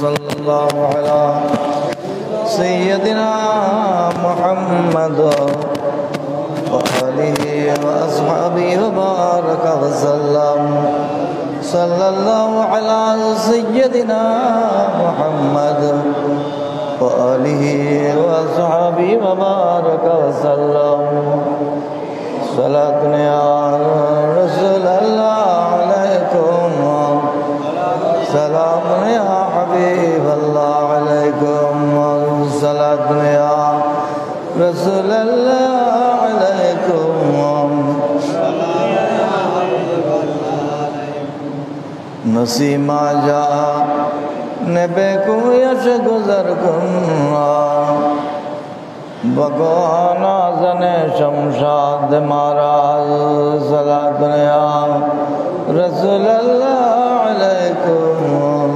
सल्लल्लाहु अलैहि सय्यदिना मुहम्मद व आलिहि व अस्हाबिहि व बारक व सल्लम। सल्लल्लाहु अलैहि सय्यदिना मुहम्मद व आलिहि व अस्हाबिहि व बारक व सल्लम। सलातुन या रसूल अल्लाह अलैकुम, सलामुन या हबीब अल्लाह अलैकुम, सलातुन या रसूल अल्लाह अलैकुम। नसीमा जा नबे को यश गुजर कुन बगवाना जने शमशाद महाराज। सलातुन या रसूल अल्लाह अलैकुम।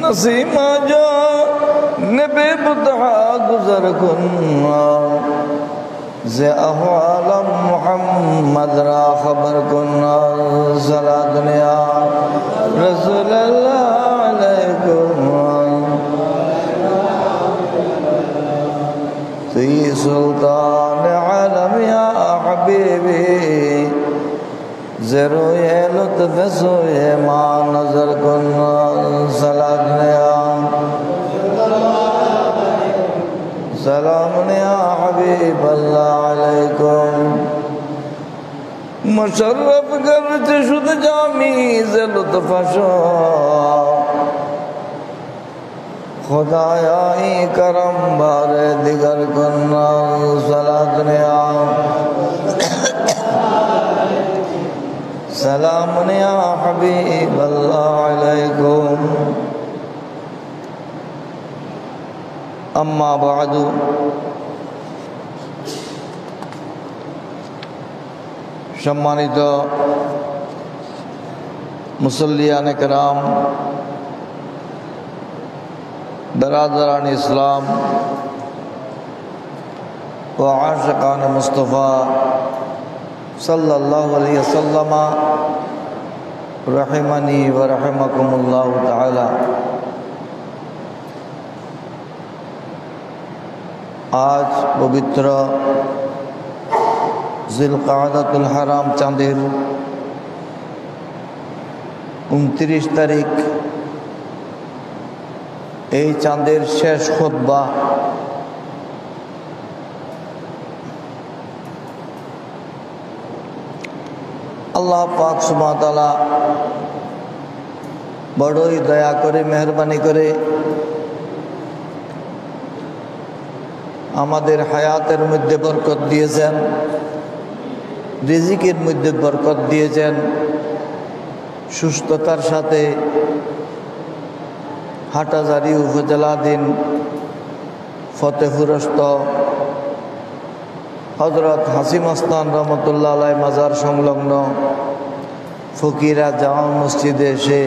नसीमा जो नबे बुतहा गुजर कुन जे अहवालम मुहम्मद रा खबर कुन। सलातुन या रसूल अल्लाह अलैकुम। सुल्तान आलम या हबीबी ज़रो ये लुत्फ़ सोए माँ नजर कुन। सलातुन या सलामुन या हबीब अल्लाह अलैकुम। मुशर्रफ गर्ज शुद जामी ज़े लुत्फ़ शो खुदाया ही करम बारे दिगर कुन। सलातुन या सलामुन या हबीब अल्लाह अलैकुम। अम्मा बादु, सम्मानित मुसल्लियान कराम, बरादरान इस्लाम व आशिकान मुस्तफ़ा सल्लल्लाहु अलैहि वसल्लम रहमनी व रहमकुमुल्लाहु ताला। आज पवित्र जिलक़ाअदातुल हराम चाँदेर 29 तारीख এই চাঁদের শেষ খুতবা। আল্লাহ পাক সুবহানাহু ওয়া তাআলা বড়ই দয়া করে মেহেরবানি করে আমাদের হায়াতের মধ্যে বরকত দিয়েছেন, রিজিকের মধ্যে বরকত দিয়েছেন, সুস্থতার সাথে হাটাজারি উপজেলাধীন ফতেপুরস্থ হজরত হাসিম আস্তান রহমতুল্লাহ আলাই মাজার সংলগ্ন ফকিরা জামা মসজিদে এসে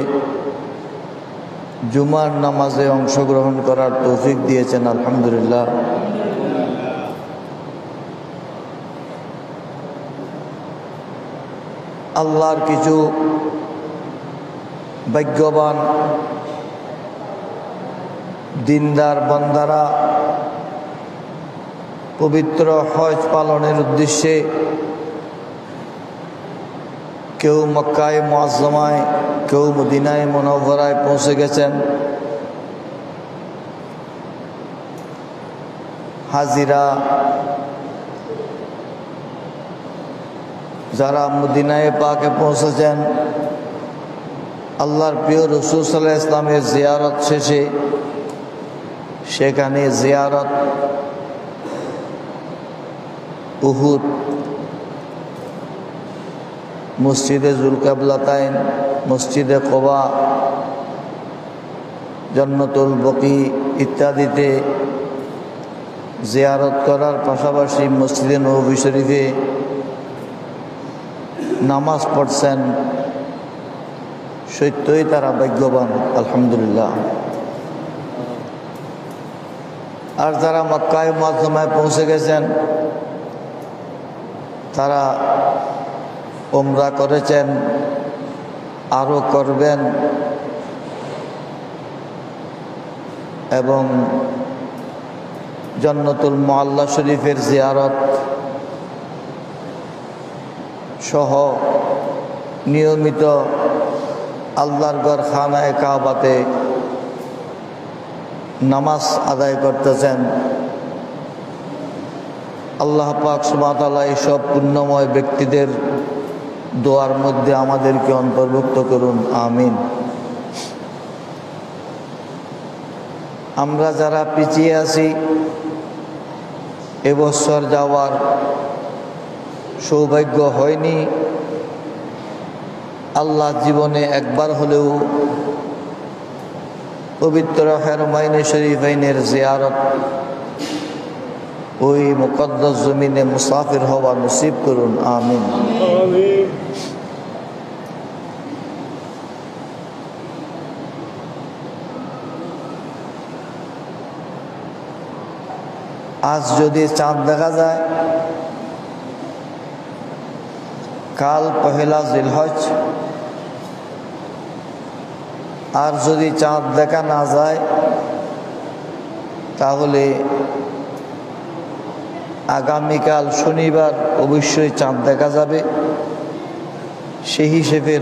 জুমার নামাজে অংশগ্রহণ করার তৌফিক দিয়েছেন। আলহামদুলিল্লাহ। আল্লাহর কিছু ভাগ্যবান দিনদার বান্দারা পবিত্র হজ পালনের উদ্দেশ্যে কেউ মক্কায় মুআজ্জমায়, কেউ মদিনায় মুনাওয়ারায় পৌঁছে গেছেন। হাজিরা যারা মদিনায় পাকে পৌঁছেছেন, আল্লাহর প্রিয় রাসূল সাল্লাল্লাহু আলাইহি ওয়াসাল্লামের জিয়ারত শেষে সেখানে জিয়ারত, উহুদ, মসজিদে জুলকাবলাতাইন, মসজিদে কুবা, জান্নাতুল বকি ইত্যাদিতে জিয়ারত করার পাশাপাশি মসজিদে নববী শরীফে নামাজ পড়ছেন। সত্যই তারা ভাগ্যবান। আলহামদুলিল্লাহ। আর যারা মক্কায় মুআজ্জামায় পৌঁছে গেছেন তারা উমরা করেছেন, আরও করবেন এবং জান্নাতুল মুআল্লা শরীফের জিয়ারত সহ নিয়মিত আল্লাহর ঘর খানায়ে কাবাতে নামাজ আদায় করতেছেন। আল্লাহ পাক সুবহানাহু ওয়া তাআলা এইসব পুণ্যময় ব্যক্তিদের দোয়ার মধ্যে আমাদেরকে অন্তর্ভুক্ত করুন, আমিন। আমরা যারা পিছিয়ে আছি এবছর যাওয়ার সৌভাগ্য হয়নি, আল্লাহ জীবনে একবার হলেও পবিত্র হারমাইনে শরীফাইনের জিয়ারত ওই মুকদ্দাস জমিনে মুসাফির হওয়া নসিব করুন, আমিন। আজ যদি চাঁদ দেখা যায়, কাল পহেলা জিলহজ, আর যদি চাঁদ দেখা না যায় তাহলে আগামীকাল শনিবার অবশ্যই চাঁদ দেখা যাবে। সেই হিসেবে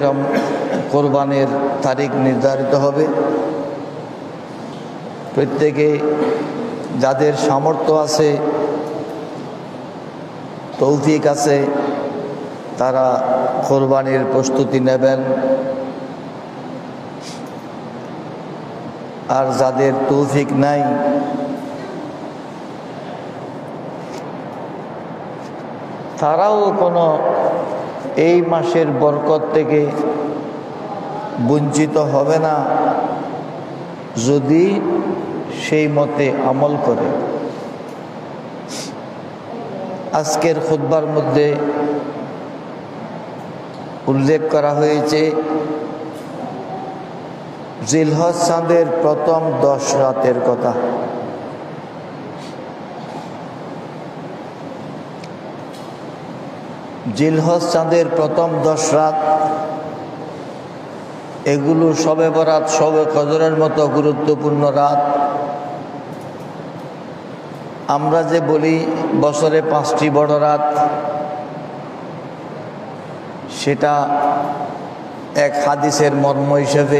কোরবানের তারিখ নির্ধারিত হবে। প্রত্যেকে যাদের সামর্থ্য আছে, তৌফিক আছে, তারা কোরবানির প্রস্তুতি নেবেন। আর যাদের তৌফিক নাই তারাও কোনো এই মাসের বরকত থেকে বঞ্চিত হবে না যদি সেই মতে আমল করে। আজকের খুতবার মধ্যে উল্লেখ করা হয়েছে জিলহজ চাঁদের প্রথম 10 রাতের কথা। জিলহজ চাঁদের প্রথম 10 রাত, এগুলো শবে বরাত, শবে কদরের মতো গুরুত্বপূর্ণ রাত। আমরা যে বলি বছরে 5টি বড় রাত, সেটা এক হাদিসের মর্ম হিসেবে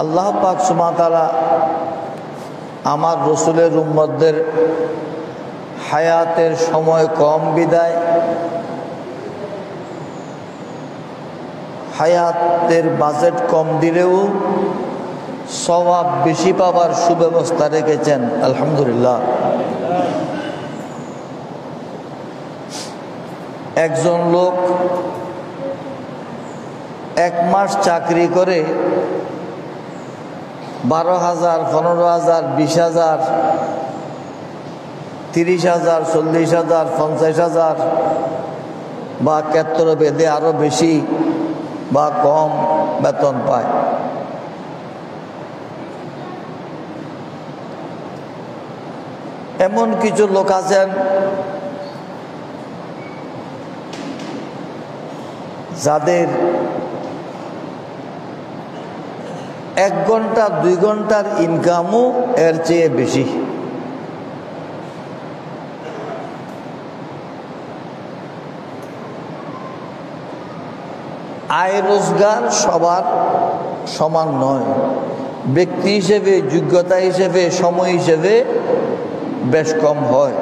আল্লাহ পাক সুবহানাহু ওয়া তাআলা আমার রসুলের উম্মতদের হায়াতের সময় কম বিদায় হায়াতের বাজেট কম দিলেও সওয়াব বেশি পাবার সুব্যবস্থা রেখেছেন, আলহামদুলিল্লাহ। একজন লোক 1 মাস চাকরি করে 12,000, 15,000, 20,000, 30,000, 40,000, 50,000 বা ক্ষেত্র ভেদে আরো বেশি বা কম বেতন পায়। এমন কিছু লোক আছেন যাদের 1 ঘন্টা 2 ঘন্টার ইনকামও এর চেয়ে বেশি। আয় রোজগার সবার সমান নয়, ব্যক্তি হিসেবে, যোগ্যতা হিসেবে, সময় হিসেবে বেশ কম হয়।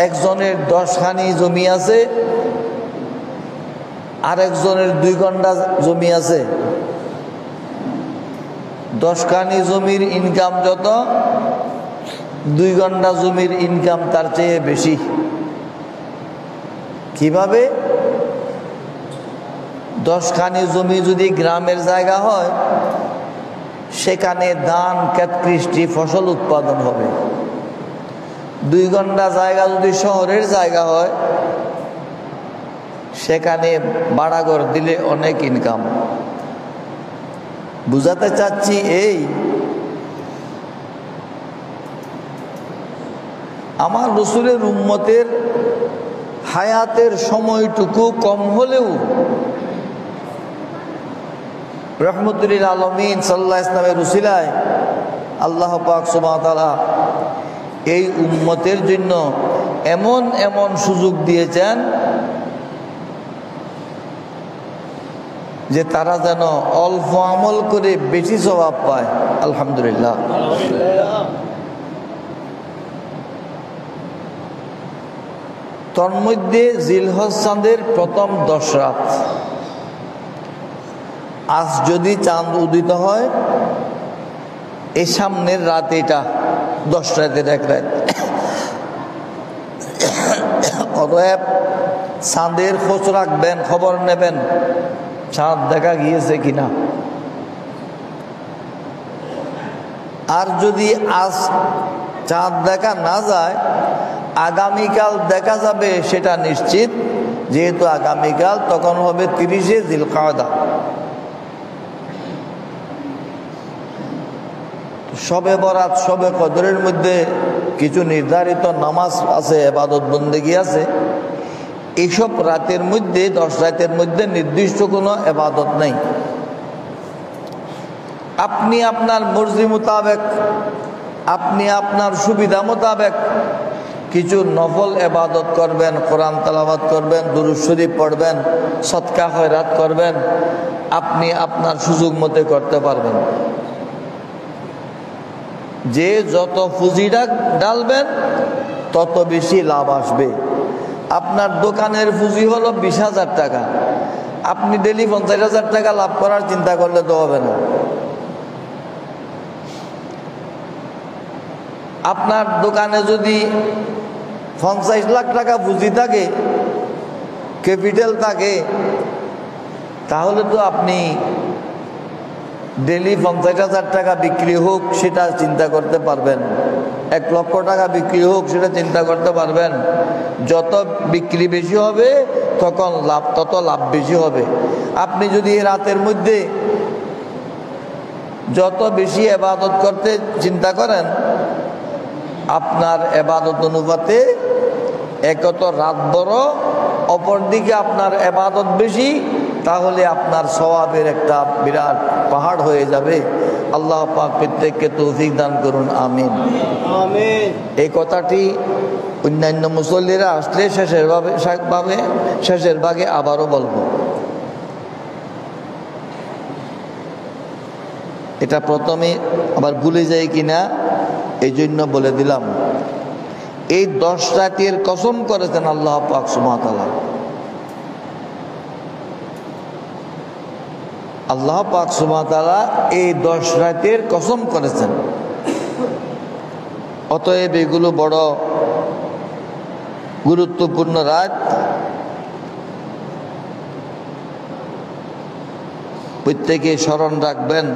একজনের 10 খানি জমি আছে, আরেকজনের 2 ঘন্টা জমি আছে। 10 খানি জমির ইনকাম যত, 2 ঘন্টা জমির ইনকাম তার চেয়ে বেশি। কিভাবে? 10 খানি জমি যদি গ্রামের জায়গা হয়, সেখানে ধান, ক্ষেত কৃষি, ফসল উৎপাদন হবে। 2 ঘন্টা জায়গা যদি শহরের জায়গা হয়, সেখানে ভাড়াঘর দিলে অনেক ইনকাম। বুঝাতে চাচ্ছি এই, আমার রসুলের উম্মতের হায়াতের সময়টুকু কম হলেও রহমতুল্লিল আলমিন সাল্লাল্লাহু আলাইহি ওয়াসাল্লামের উসিলায় আল্লাহ পাক সুবহানাহু ওয়া তাআলা এই উম্মতের জন্য এমন এমন সুযোগ দিয়েছেন যে তারা যেন অল্প আমল করে বেশি সওয়াব পায়। আলহামদুলিল্লাহ। তন্মধ্যে জিলহজ চাঁদের প্রথম 10 রাত, আজ যদি চাঁদ উদিত হয় এই সামনের রাত, এটা 10 রাতের এক রাত। অতএব চাঁদের খোঁজ রাখবেন, খবর নেবেন চাঁদ দেখা গিয়েছে কিনা। আর যদি আজ চাঁদ দেখা না যায়, আগামীকাল দেখা যাবে সেটা নিশ্চিত, যেহেতু আগামীকাল তখন হবে 30শে জিলকাদা। শবে বরাত, শবে কদরের মধ্যে কিছু নির্ধারিত নামাজ আছে, ইবাদত বন্দেগী আছে। এইসব রাতের মধ্যে, 10 রাতের মধ্যে নির্দিষ্ট কোনো ইবাদত নেই। আপনি আপনার মর্জি মোতাবেক, আপনি আপনার সুবিধা মোতাবেক কিছু নফল ইবাদত করবেন, কোরআন তেলাওয়াত করবেন, দুরূদ শরীফ পড়বেন, সদকা খয়রাত করবেন, আপনি আপনার সুযোগ মতে করতে পারবেন। যে যত পুঁজিটা ডালবেন তত বেশি লাভ আসবে। আপনার দোকানের পুঁজি হলো 20,000 টাকা, আপনি ডেলি 50,000 টাকা লাভ করার চিন্তা করলে তো হবে না। আপনার দোকানে যদি 50 লাখ টাকা পুঁজি থাকে, ক্যাপিটাল থাকে, তাহলে তো আপনি ডেলি 50,000 টাকা বিক্রি হোক সেটা চিন্তা করতে পারবেন, 1 লক্ষ টাকা বিক্রি হোক সেটা চিন্তা করতে পারবেন। যত বিক্রি বেশি হবে তখন তত লাভ বেশি হবে। আপনি যদি রাতের মধ্যে যত বেশি ইবাদত করতে চিন্তা করেন, আপনার ইবাদত অনুপাতে একত রাত বড়, অপরদিকে আপনার ইবাদত বেশি, তাহলে আপনার সওয়াবের একটা বিরাট পাহাড় হয়ে যাবে। আল্লাহ পাক প্রত্যেককে তৌফিক দান করুন, আমিন আমিন। এই কথাটি অন্যান্য মুসল্লিরা আসলে শেষের ভাগে আবারও বলবো। এটা প্রথমে আবার ভুলে যাই কিনা এই জন্য বলে দিলাম। এই 10 রাতের কসম করেছেন আল্লাহ পাক সুবহানাহু ওয়া তাআলা। আল্লাহ পাক সুবহানাহু ওয়া তাআলা এই 10 রাতের কসম করেছেন। অতএব এগুলো বড় গুরুত্বপূর্ণ রাত। প্রত্যেকে স্মরণ রাখবেন।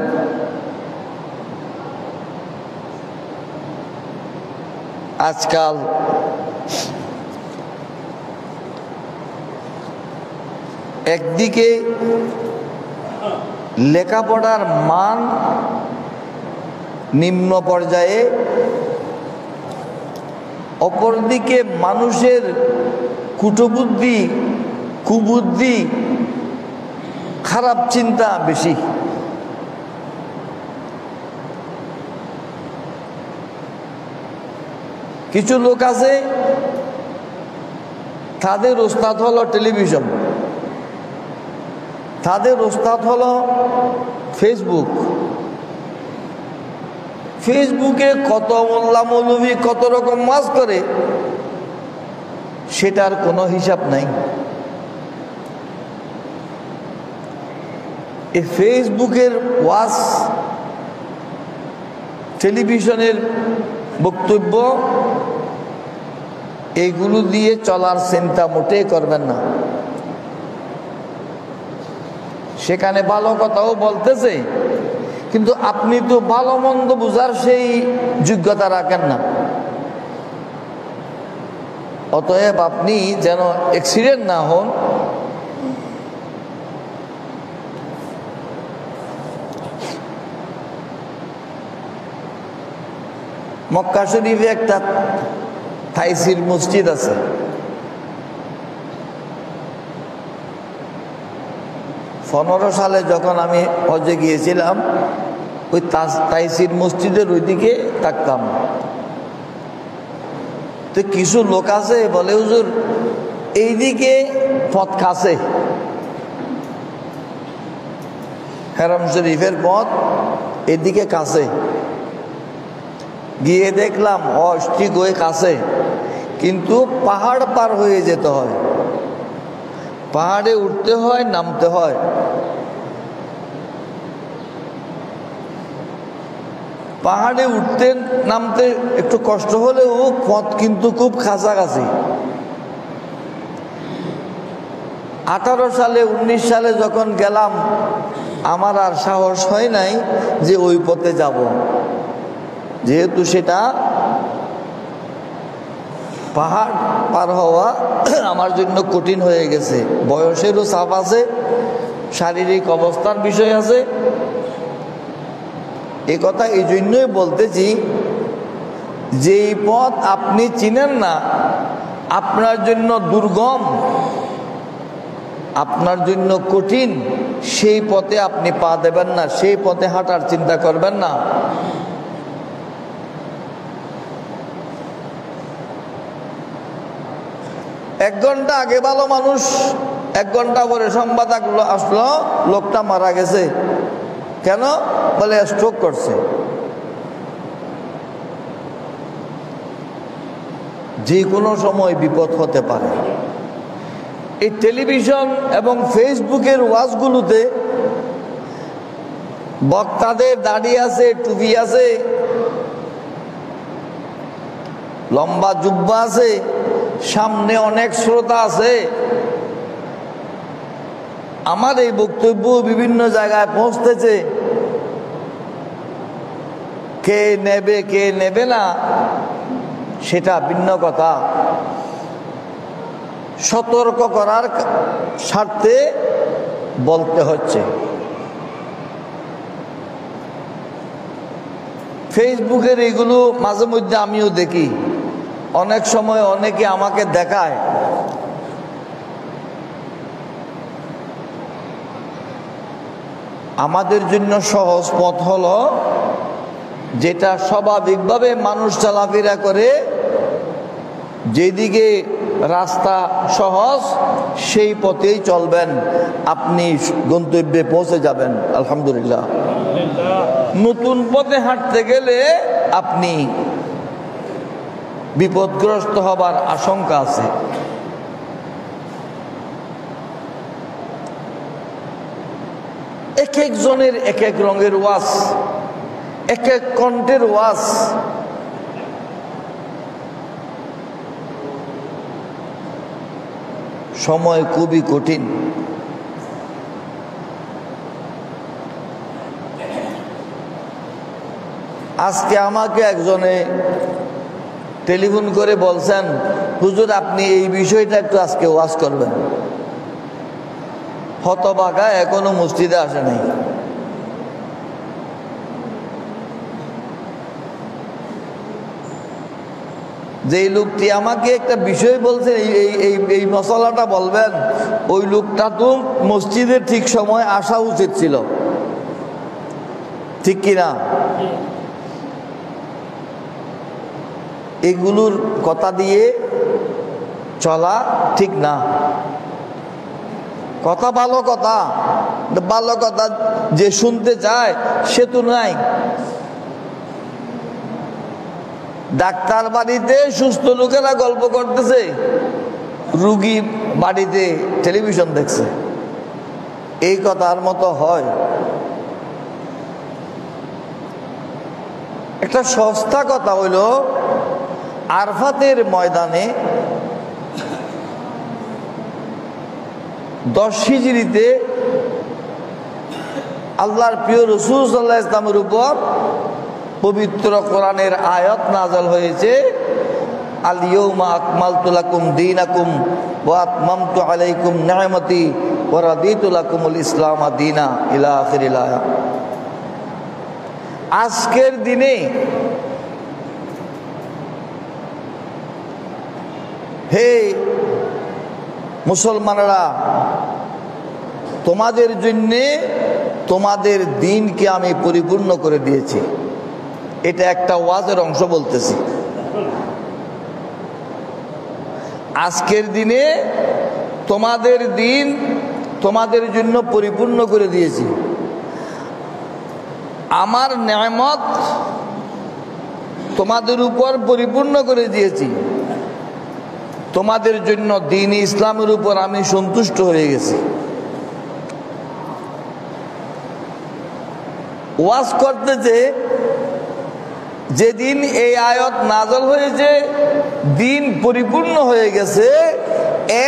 আজকাল একদিকে লেখাপড়ার মান নিম্ন পর্যায়ে, অপরদিকে মানুষের কুটবুদ্ধি, কুবুদ্ধি, খারাপ চিন্তা বেশি। কিছু লোক আছে তাদের ওস্তাদ হলো টেলিভিশন, তাদের ওস্তাদ হলো ফেসবুক। ফেসবুকে কত মোল্লা মৌলভী কত রকম ওয়াজ করে, সেটার কোনো হিসাব নাই। এই ফেসবুকের ওয়াজ, টেলিভিশনের বক্তব্য, এইগুলো দিয়ে চলার চিন্তা মোটেই করবেন না। সেখানে ভালো কথাও বলতেছে, কিন্তু আপনি তো ভালো মন্দ বুঝার সেই যোগ্যতা রাখেন না। অতএব আপনি যেন অ্যাক্সিডেন্ট না হন, মক্কা শরীফে একটা তাইসির মসজিদ আছে। পনেরো সালে যখন আমি হজে গিয়েছিলাম, ওই তাইসির মসজিদের ওইদিকে থাকতাম। তো কিছু লোক আছে বলে, হুজুর এইদিকে পথ কাছে, হারাম শরীফের পথ এদিকে কাছে। গিয়ে দেখলাম ঠিক ওই কাছে, কিন্তু পাহাড় পার হয়ে যেতে হয়, পাহাড়ে উঠতে হয়, নামতে হয়। পাহাড়ে উঠতে নামতে একটু কষ্ট হলেও পথ কিন্তু খুব কাছাকাছি। 18 সালে 19 সালে যখন গেলাম, আমার আর সাহস হয় নাই যে ওই পথে যাব, যেহেতু সেটা পাহাড় পার হওয়া আমার জন্য কঠিন হয়ে গেছে। বয়সেরও চাপ আছে, শারীরিক অবস্থার বিষয় আছে। এ কথা এই জন্যই বলতেছি, যেই পথ আপনি চিনেন না, আপনার জন্য দুর্গম, আপনার জন্য কঠিন, সেই পথে আপনি পা দেবেন না, সেই পথে হাঁটার চিন্তা করবেন না। এক ঘন্টা আগে ভালো মানুষ, 1 ঘন্টা পরে সংবাদ আসলো লোকটা মারা গেছে। কেন? বলে স্ট্রোক করছে। যে কোনো সময় বিপদ হতে পারে। এই টেলিভিশন এবং ফেসবুকের ওয়াজগুলোতে বক্তাদের দাড়ি আছে, টুপি আছে, লম্বা জুব্বা আছে, সামনে অনেক শ্রোতা আছে। আমার এই বক্তব্য বিভিন্ন জায়গায় পৌঁছতেছে। কে নেবে কে নেবে না সেটা ভিন্ন কথা। সতর্ক করার স্বার্থে বলতে হচ্ছে। ফেসবুকের এইগুলো মাঝে মধ্যে আমিও দেখি। অনেক সময় অনেকে আমাকে দেখায়, আমাদের জন্য সহজ পথ হলো যেটা স্বাভাবিকভাবে মানুষ চলাফেরা করে, যেদিকে রাস্তা সহজ সেই পথেই চলবেন, আপনি গন্তব্যে পৌঁছে যাবেন আলহামদুলিল্লাহ। নতুন পথে হাঁটতে গেলে আপনি বিপদগ্রস্ত হবার আশঙ্কা আছে। এক একজনের এক এক রঙের ওয়াজ, এক এক কণ্ঠের ওয়াজ। সময় খুবই কঠিন। আজকে আমাকে একজনে টেলিফোন করে বলছেন, হুজুর আপনি এই বিষয়টা একটু আজকে ওয়াজ করবেন। হতভাগা, এখনো মসজিদে আসে নাই। যেই লোকটি আমাকে একটা বিষয় বলছে, এই মশলাটা বলবেন, ওই লোকটা তো মসজিদে ঠিক সময় আসা উচিত ছিল, ঠিক কিনা? এগুলোর কথা দিয়ে চলা ঠিক না। কথা ভালো কথা, ভালো কথা যে শুনতে চায় সে তো নাই। ডাক্তার বাড়িতে সুস্থ লোকেরা গল্প করতেছে, রুগী বাড়িতে টেলিভিশন দেখছে। এই কথার মতো হয়? একটা সস্তা কথা হইল, আরফাতের ময়দানে 10 হিজরিতে আল্লাহর প্রিয় রাসূল সাল্লাল্লাহু আলাইহি ওয়াসাল্লামের উপর পবিত্র কোরআনের আয়াত নাযিল হয়েছে, আল ইয়াউমা আকমালতু লাকুম দীনাকুম ওয়া আতমামতু আলাইকুম নি'মাতি ওয়া রাদিতু লাকুমুল ইসলাম দীনা ইলা আখিরিল আয়াত। আজকের দিনে হে মুসলমানরা, তোমাদের জন্যে তোমাদের দিনকে আমি পরিপূর্ণ করে দিয়েছি। এটা একটা ওয়াজের অংশ বলতেছি। আজকের দিনে তোমাদের দিন তোমাদের জন্য পরিপূর্ণ করে দিয়েছি। আমার নেয়ামত তোমাদের উপর পরিপূর্ণ করে দিয়েছি। তোমাদের জন্য দ্বীন ইসলামের উপর আমি সন্তুষ্ট হয়ে গেছি। ওয়াজ করতেছে যেদিন এই আয়াত নাযিল হয়েছে, দিন পরিপূর্ণ হয়ে গেছে,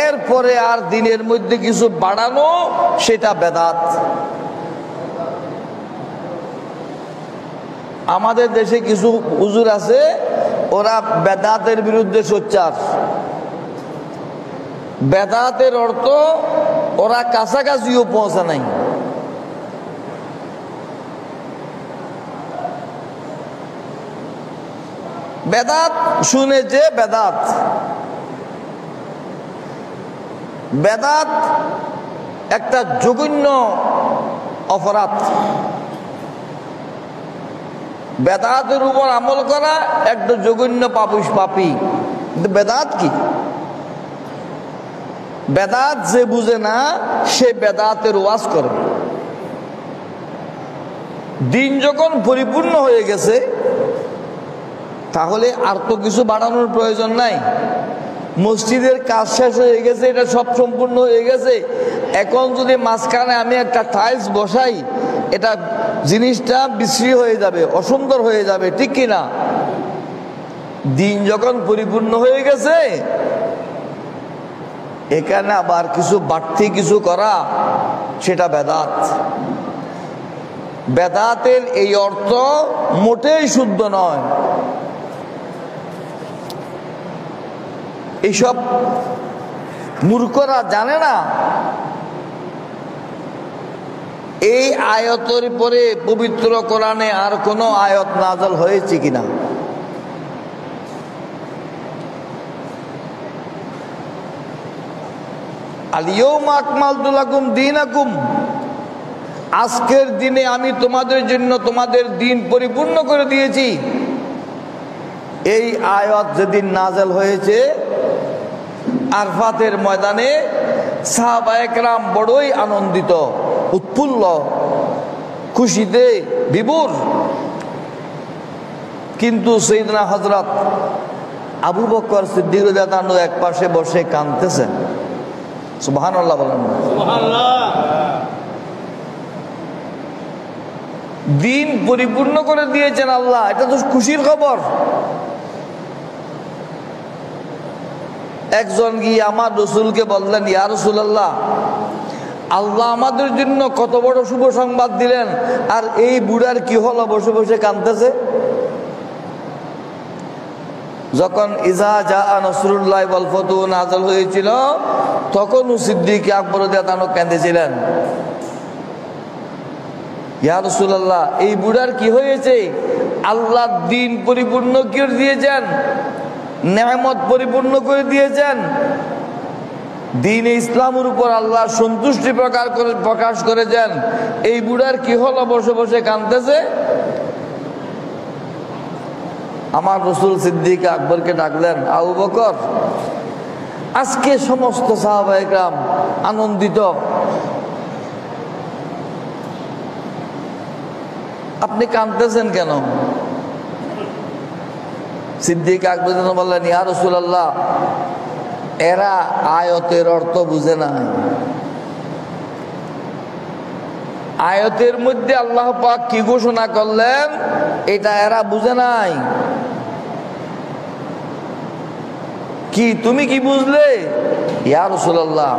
এরপরে আর দিনের মধ্যে কিছু বাড়ানো সেটা বেদাত। আমাদের দেশে কিছু হুজুর আছে, ওরা বেদাতের বিরুদ্ধে সোচ্চার। বেদাতের অর্থ ওরা কাছাকাছিও পৌঁছা নাই। বেদাত শুনেছে, বেদাত বেদাত একটা জঘন্য অপরাধ। বেদাতের উপর আমল করা একটা জঘন্য পাপী। কিন্তু বেদাত কি? বেদাত যে বুঝে না সে বেদাতের ওয়াজ করে। দিন যখন পরিপূর্ণ হয়ে গেছে, তাহলে আর তো কিছু বাড়ানোর প্রয়োজন নাই। মসজিদের কাজ শেষ হয়ে গেছে, এটা সব সম্পূর্ণ হয়ে গেছে। এখন যদি মাঝখানে আমি একটা টাইলস বসাই, এটা জিনিসটা বিশ্রী হয়ে যাবে, অসুন্দর হয়ে যাবে, ঠিক কিনা? দিন যখন পরিপূর্ণ হয়ে গেছে, এখানে আবার কিছু বাড়তি কিছু করা, সেটা বেদাত। বেদাতের এই অর্থ মোটেই শুদ্ধ নয়। এইসব মূর্খরা জানে না এই আয়াতের পরে পবিত্র কোরআনে আর কোন আয়াত নাযিল হয়েছে কিনা। আল-ইয়াওমা আকমালতু লাকুম দীনাকুম, আজকের দিনে আমি তোমাদের জন্য তোমাদের দিন পরিপূর্ণ করে দিয়েছি। এই আয়াত যেদিন নাযিল হয়েছে, আরফাতের ময়দানে সাহাবায়ে কেরাম বড়ই আনন্দিত, উৎফুল্ল, খুশিতে বিভোর। কিন্তু সাইয়েদনা হযরত আবু বকর সিদ্দিক রাদিয়াল্লাহু আনহু এক পাশে বসে কাঁদতেছেন। সুবহানাল্লাহ বলেন। সুবহানাল্লাহ। দিন পরিপূর্ণ করে দিয়েছেন আল্লাহ, এটা তো খুশির খবর। একজন গিয়ে আমার রাসূলকে বললেন, ইয়া রাসূলুল্লাহ, আল্লাহ আমাদের জন্য কত বড় শুভ সংবাদ দিলেন, আর এই বুড়ার কি হলো, বসে বসে কাঁদতেছে। যখন ইজা জাআ নাসরুল্লাহি ওয়াল ফাতহু নাযিল হয়েছিল, তখন সিদ্দিক আকবর রাদিয়াল্লাহু আনহু কাঁদেছিলেন। ইয়া রাসূলুল্লাহ, এই বুড়ার কি হয়েছে? আল্লাহ দিন পরিপূর্ণ করে দিয়েছেন, নেয়ামত পরিপূর্ণ করে দিয়েছেন, দিন ইসলামের উপর আল্লাহ সন্তুষ্টি প্রকাশ করেছেন। এই বুড়ার কি হলো, বসে বসে কাঁদতেছে? আমার রাসূল সিদ্দিক আকবরকে ডাকলেন, আবু বকর, আজকে সমস্ত সাহাবায়ে কেরাম আনন্দিত, আপনি কাঁদতেছেন কেন? সিদ্দিক আকবর বললেন, ইয়া রাসূলুল্লাহ, এরা আয়াতের অর্থ বুঝে নাই। আয়াতের মধ্যে আল্লাহ পাক কি ঘোষণা করলেন, এটা এরা বুঝে নাই। কি তুমি কি বুঝলে? ইয়া রাসূলুল্লাহ,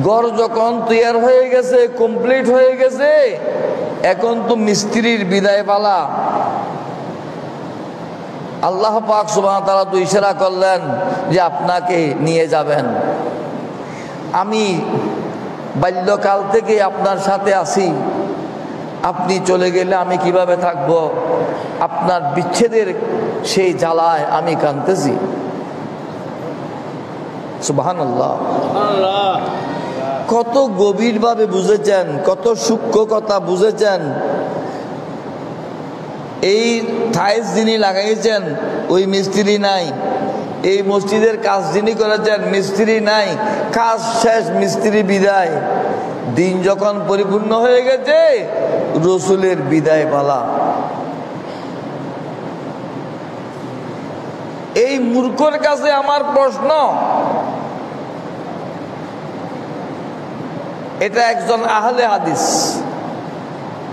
ঘর যখন তৈয়ার হয়ে গেছে, কমপ্লিট হয়ে গেছে, এখন তো মিস্ত্রির বিদায় পালা। আল্লাহ পাক সুবহানাহু ওয়া তাআলা তো ইশারা করলেন যে আপনাকে নিয়ে যাবেন। আমি বাল্যকাল থেকে আপনার সাথে আছি, আপনি চলে গেলে আমি কিভাবে থাকব? আপনার বিচ্ছেদের সেই জ্বালায় আমি কাঁদতেছি। সুবহানাল্লাহ। কত গভীরভাবে বুঝেছেন, কত সূক্ষ্ম কথা বুঝেছেন। এই টাইলস যিনি লাগাইছেন ওই মিস্ত্রি নাই, এই মসজিদের কাজ যিনি করেছেন মিস্ত্রি নাই, কাজ শেষ, মিস্ত্রি বিদায়। দিন যখন পরিপূর্ণ হয়ে গেছে রসুলের বিদায় পালা। এই মূর্খর কাছে আমার প্রশ্ন, এটা একজন আহলে হাদিস,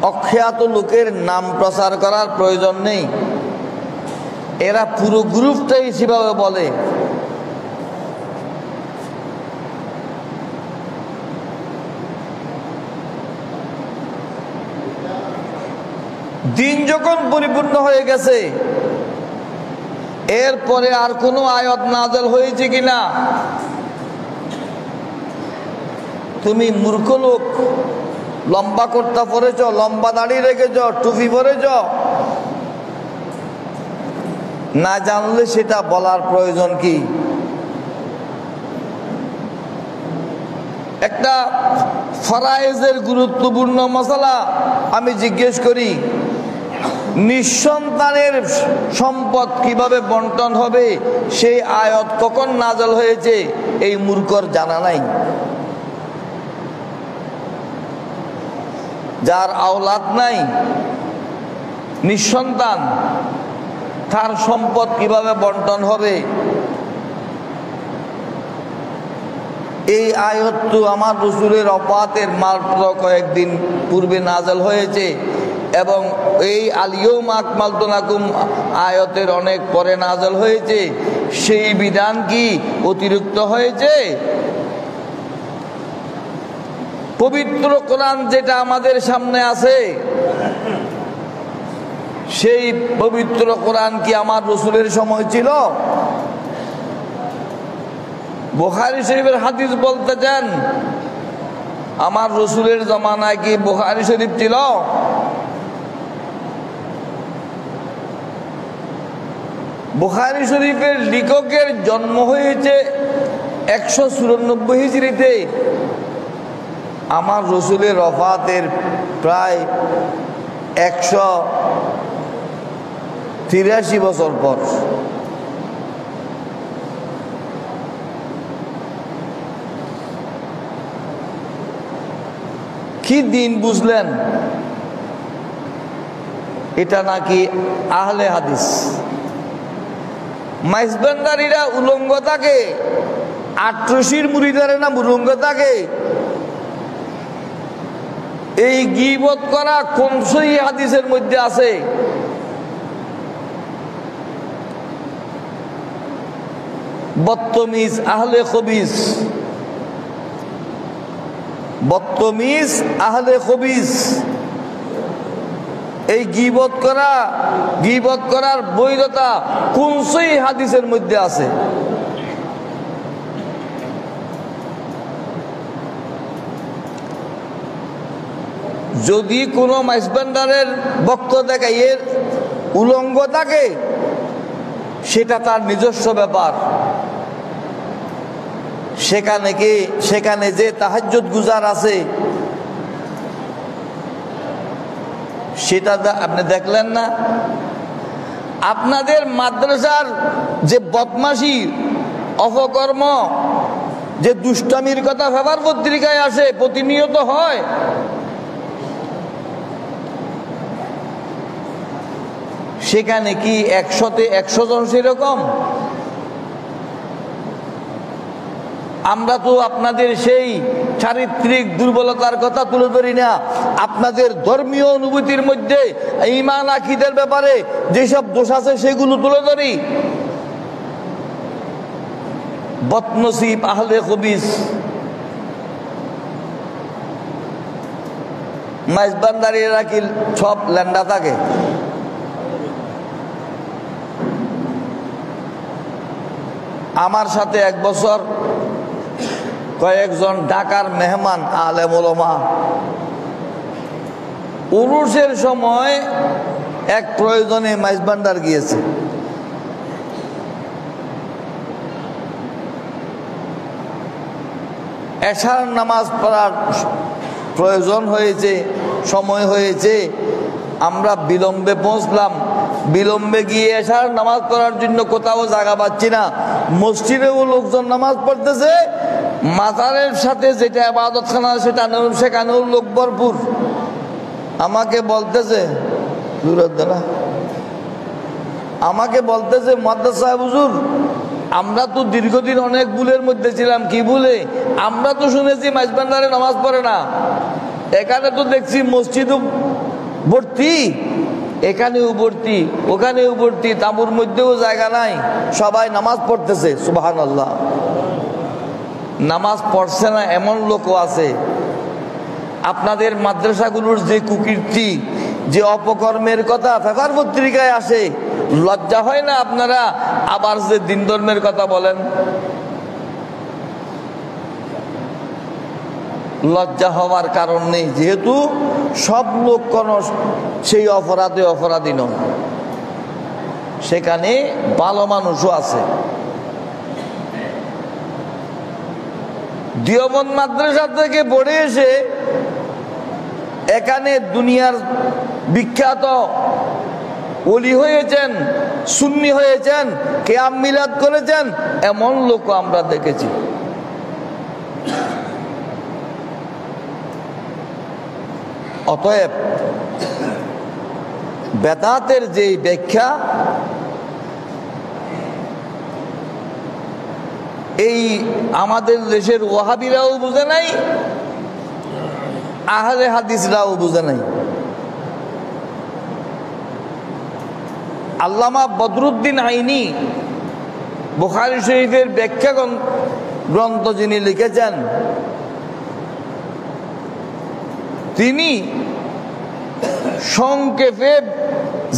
অখ্যাত লোকের নাম প্রচার করার প্রয়োজন নেই। এরা পুরো গ্রুপটাই সেভাবে বলে। দিন যখন পরিপূর্ণ হয়ে গেছে এরপরে আর কোনো আয়াত নাযিল হয়েছে কিনা? তুমি মূর্খ লোক, লম্বা কুর্তা পরেছ, লম্বা দাড়ি রেখেছ, টুপি পরেছ, না জানলে সেটা বলার প্রয়োজন কি? একটা ফরায়েজের গুরুত্বপূর্ণ মশলা আমি জিজ্ঞেস করি, নিঃসন্তানের সম্পদ কিভাবে বন্টন হবে সেই আয়াত কখন নাযিল হয়েছে এই মূর্খর জানা নাই। যার আওলাদ নাই, নিঃসন্তান, তার সম্পদ কিভাবে বন্টন হবে এই আয়াত তো আমার রাসূলের ওফাতের মাত্র কয়েকদিন পূর্বে নাযিল হয়েছে এবং এই আল-ইয়াওমা আকমালতু লাকুম আয়াতের অনেক পরে নাযিল হয়েছে। সেই বিধান কি অতিরিক্ত হয়েছে? পবিত্র কোরআন যেটা আমাদের সামনে আছে সেই পবিত্র কোরআন কি আমার রাসূলের সময় ছিল? বুখারী শরীফের হাদিস বলতে চান, আমার রাসূলের জামানায় কি বুখারী শরীফ ছিল? বুখারী শরীফের লেখকের জন্ম হয়েছে 194 হিজরিতে, আমার রাসূলের ওফাতের প্রায় 183 বছর পর। কি দিন বুঝলেন? এটা নাকি আহলে হাদিস। মাইজবান্ডারিরা উলঙ্গ থাকে, আট্রসির মুরিদারে না উলঙ্গ থাকে। এই গীবত করা কোন সহিহ হাদিসের মধ্যে আছে? বদতমিজ আহলে খবিস, বদতমিজ আহলে খবিস, এই গীবত করার বৈধতা কোন সহিহ হাদিসের মধ্যে আছে? যদি কোনো মাইজবান্ডারের বক্ত দেখায় এর উলঙ্গ থাকে সেটা তার নিজস্ব ব্যাপার। সেখানে যে তাহাজ্জুদ গুজার আছে সেটা আপনি দেখলেন না? আপনাদের মাদ্রাসার যে বদমাশি, অপকর্ম, যে দুষ্টামির কথা পেপার পত্রিকায় আসে, প্রতিনিয়ত হয়, সেখানে কি 100-তে 100 জন সেরকম? আমরা তো আপনাদের সেই চারিত্রিক দুর্বলতার কথা তুলে ধরি না, আপনাদের ধর্মীয় অনুভূতির মধ্যে ঈমান আকীদার ব্যাপারে যেসব দোষ আছে সেগুলো তুলে ধরি। বদনসিব আহলে খবিস মাইজবান্ডারিরা কি সব ল্যান্ডা থাকে? আমার সাথে এক বছর কয়েকজন ঢাকার মেহমান আলেম ওলামা উরুসের সময় এক প্রয়োজনে মাইজবান্ডার গিয়েছে। এশার নামাজ পড়ার প্রয়োজন হয়েছে, সময় হয়েছে, আমরা বিলম্বে পৌঁছলাম। বিলম্বে গিয়ে এশার নামাজ পড়ার জন্য কোথাও জায়গা পাচ্ছি না। মসজিদেও লোকজন নামাজ পড়তেছে, মাজারের সাথে যেটা ইবাদতখানা সেখানেও লোক ভরপুর। আমাকে বলতেছে মাদ্রাসা হুজুর, আমরা তো দীর্ঘদিন অনেক ভুলের মধ্যে ছিলাম। কি ভুলে? আমরা তো শুনেছি মাইজবান্ডারে নামাজ পড়ে না, এখানে তো দেখছি মসজিদও ভর্তি, এখানেও ভর্তি, ওখানেও ভর্তি, তাঁবুর মধ্যেও জায়গা নাই, সবাই নামাজ পড়তেছে। সুবহানাল্লাহ। নামাজ পড়ছে না এমন লোকও আছে। আপনাদের মাদ্রাসাগুলোর যে কুকীর্তি, যে অপকর্মের কথা পেপার পত্রিকায় আসে, লজ্জা হয় না আপনারা? আবার যে দিন ধর্মের কথা বলেন, লজ্জা হওয়ার কারণ নেই, যেহেতু সব লোক কোন সেই অপরাধী নয়, সেখানে ভালো মানুষও আছে। দেওবন্দ মাদ্রাসা থেকে পড়ে এসে এখানে দুনিয়ার বিখ্যাত ওলি হয়েছেন, সুন্নি হয়েছেন, কিয়াম মিলাদ করেছেন, এমন লোক আমরা দেখেছি। অতএব বেদাতের যে ব্যাখ্যা, এই আমাদের দেশের ওয়াহাবিরাও বুঝে নাই, আহলে হাদিসরাও বুঝে নাই। আল্লামা বদরুদ্দিন আইনি বুখারী শরীফের ব্যাখ্যা গ্রন্থ যিনি লিখেছেন, তিনি সংক্ষেপে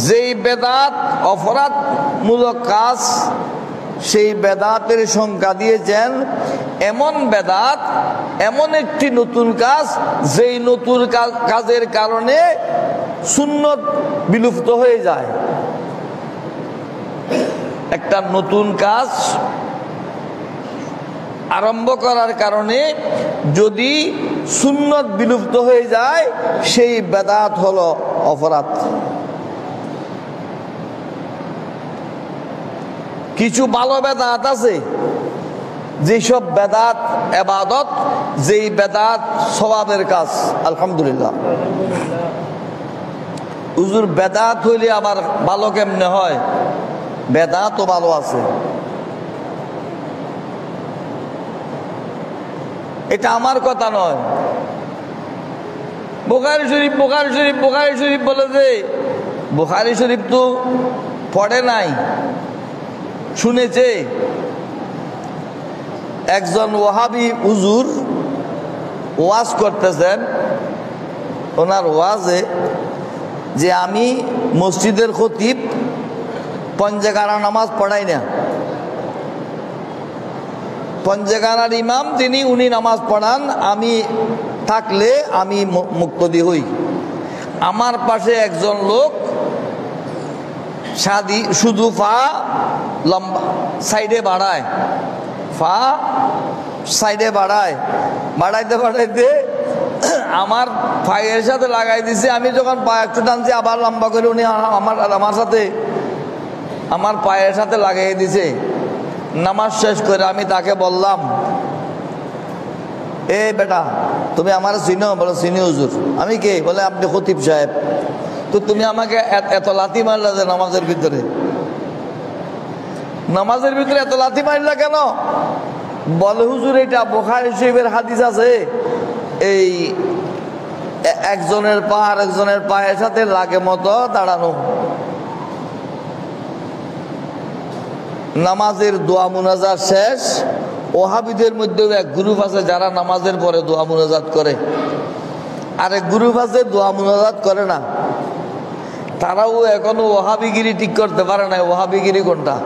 যেই বেদাত অপরাধমূলক কাজ, সেই বেদাতের সংজ্ঞা দিয়েছেন, এমন বেদাত, এমন একটি নতুন কাজ, যেই নতুন কাজের কারণে সুন্নত বিলুপ্ত হয়ে যায়। একটা নতুন কাজ আরম্ভ করার কারণে যদি সুন্নত বিলুপ্ত হয়ে যায়, সেই বেদাত হলো অপরাধ। কিছু ভালো বেদাত আছে, যেসব বেদাত ইবাদত, যেই বেদাত সওয়াবের কাজ। আলহামদুলিল্লাহ। হুজুর বেদাত হইলে আবার ভালো কেমনে হয়? বেদাতও ভালো আছে। এটা আমার কথা নয়। বুখারী শরীফ বলে যে, বুখারী শরীফ তো পড়ে নাই, শুনেছে। একজন ওয়াহাবি হুজুর ওয়াজ করতেছেন, ওনার ওয়াজে যে আমি মসজিদের খতিব, পঞ্জেগানা নামাজ পড়াই না। পঞ্জেগানার ইমাম তিনি, উনি নামাজ পড়ান, আমি থাকলে আমি মুক্তদি হই। আমার পাশে একজন লোক শুধু ফা লম্বা সাইডে বাড়ায়, ফা সাইডে বাড়াইতে আমার পায়ের সাথে লাগাই দিছে। আমি যখন পা একটু টানছি, আবার লম্বা করে উনি আমার সাথে, আমার পায়ের সাথে লাগাই দিছে। নামাজ শেষ করে আমি তাকে বললাম, এ বেটা, তুমি আমার চিনো? বলো চিনি হুজুর। আমি কে? বলে আপনি খতিব সাহেব। তো তুমি আমাকে এত লাথি মারলা যে নামাজের ভিতরে এত লাথি মারলা কেন? বলে হুজুর, এটা বুখারী শরীফের হাদিস আছে, এই একজনের পা আর একজনের পায়ের সাথে লাগে মতো দাঁড়ানো। নামাজের দোয়া মুনাজাত শেষ। ওহাবিদের মধ্যেও এক গ্রুপ আছে যারা নামাজের পরে দোয়া মুনাজাত করে, আরেক গ্রুপ আছে দোয়া মুনাজাত করে না। তারাও এখনো ওহাবিগিরি ঠিক করতে পারে না। ওহাবিগিরি কোনটা?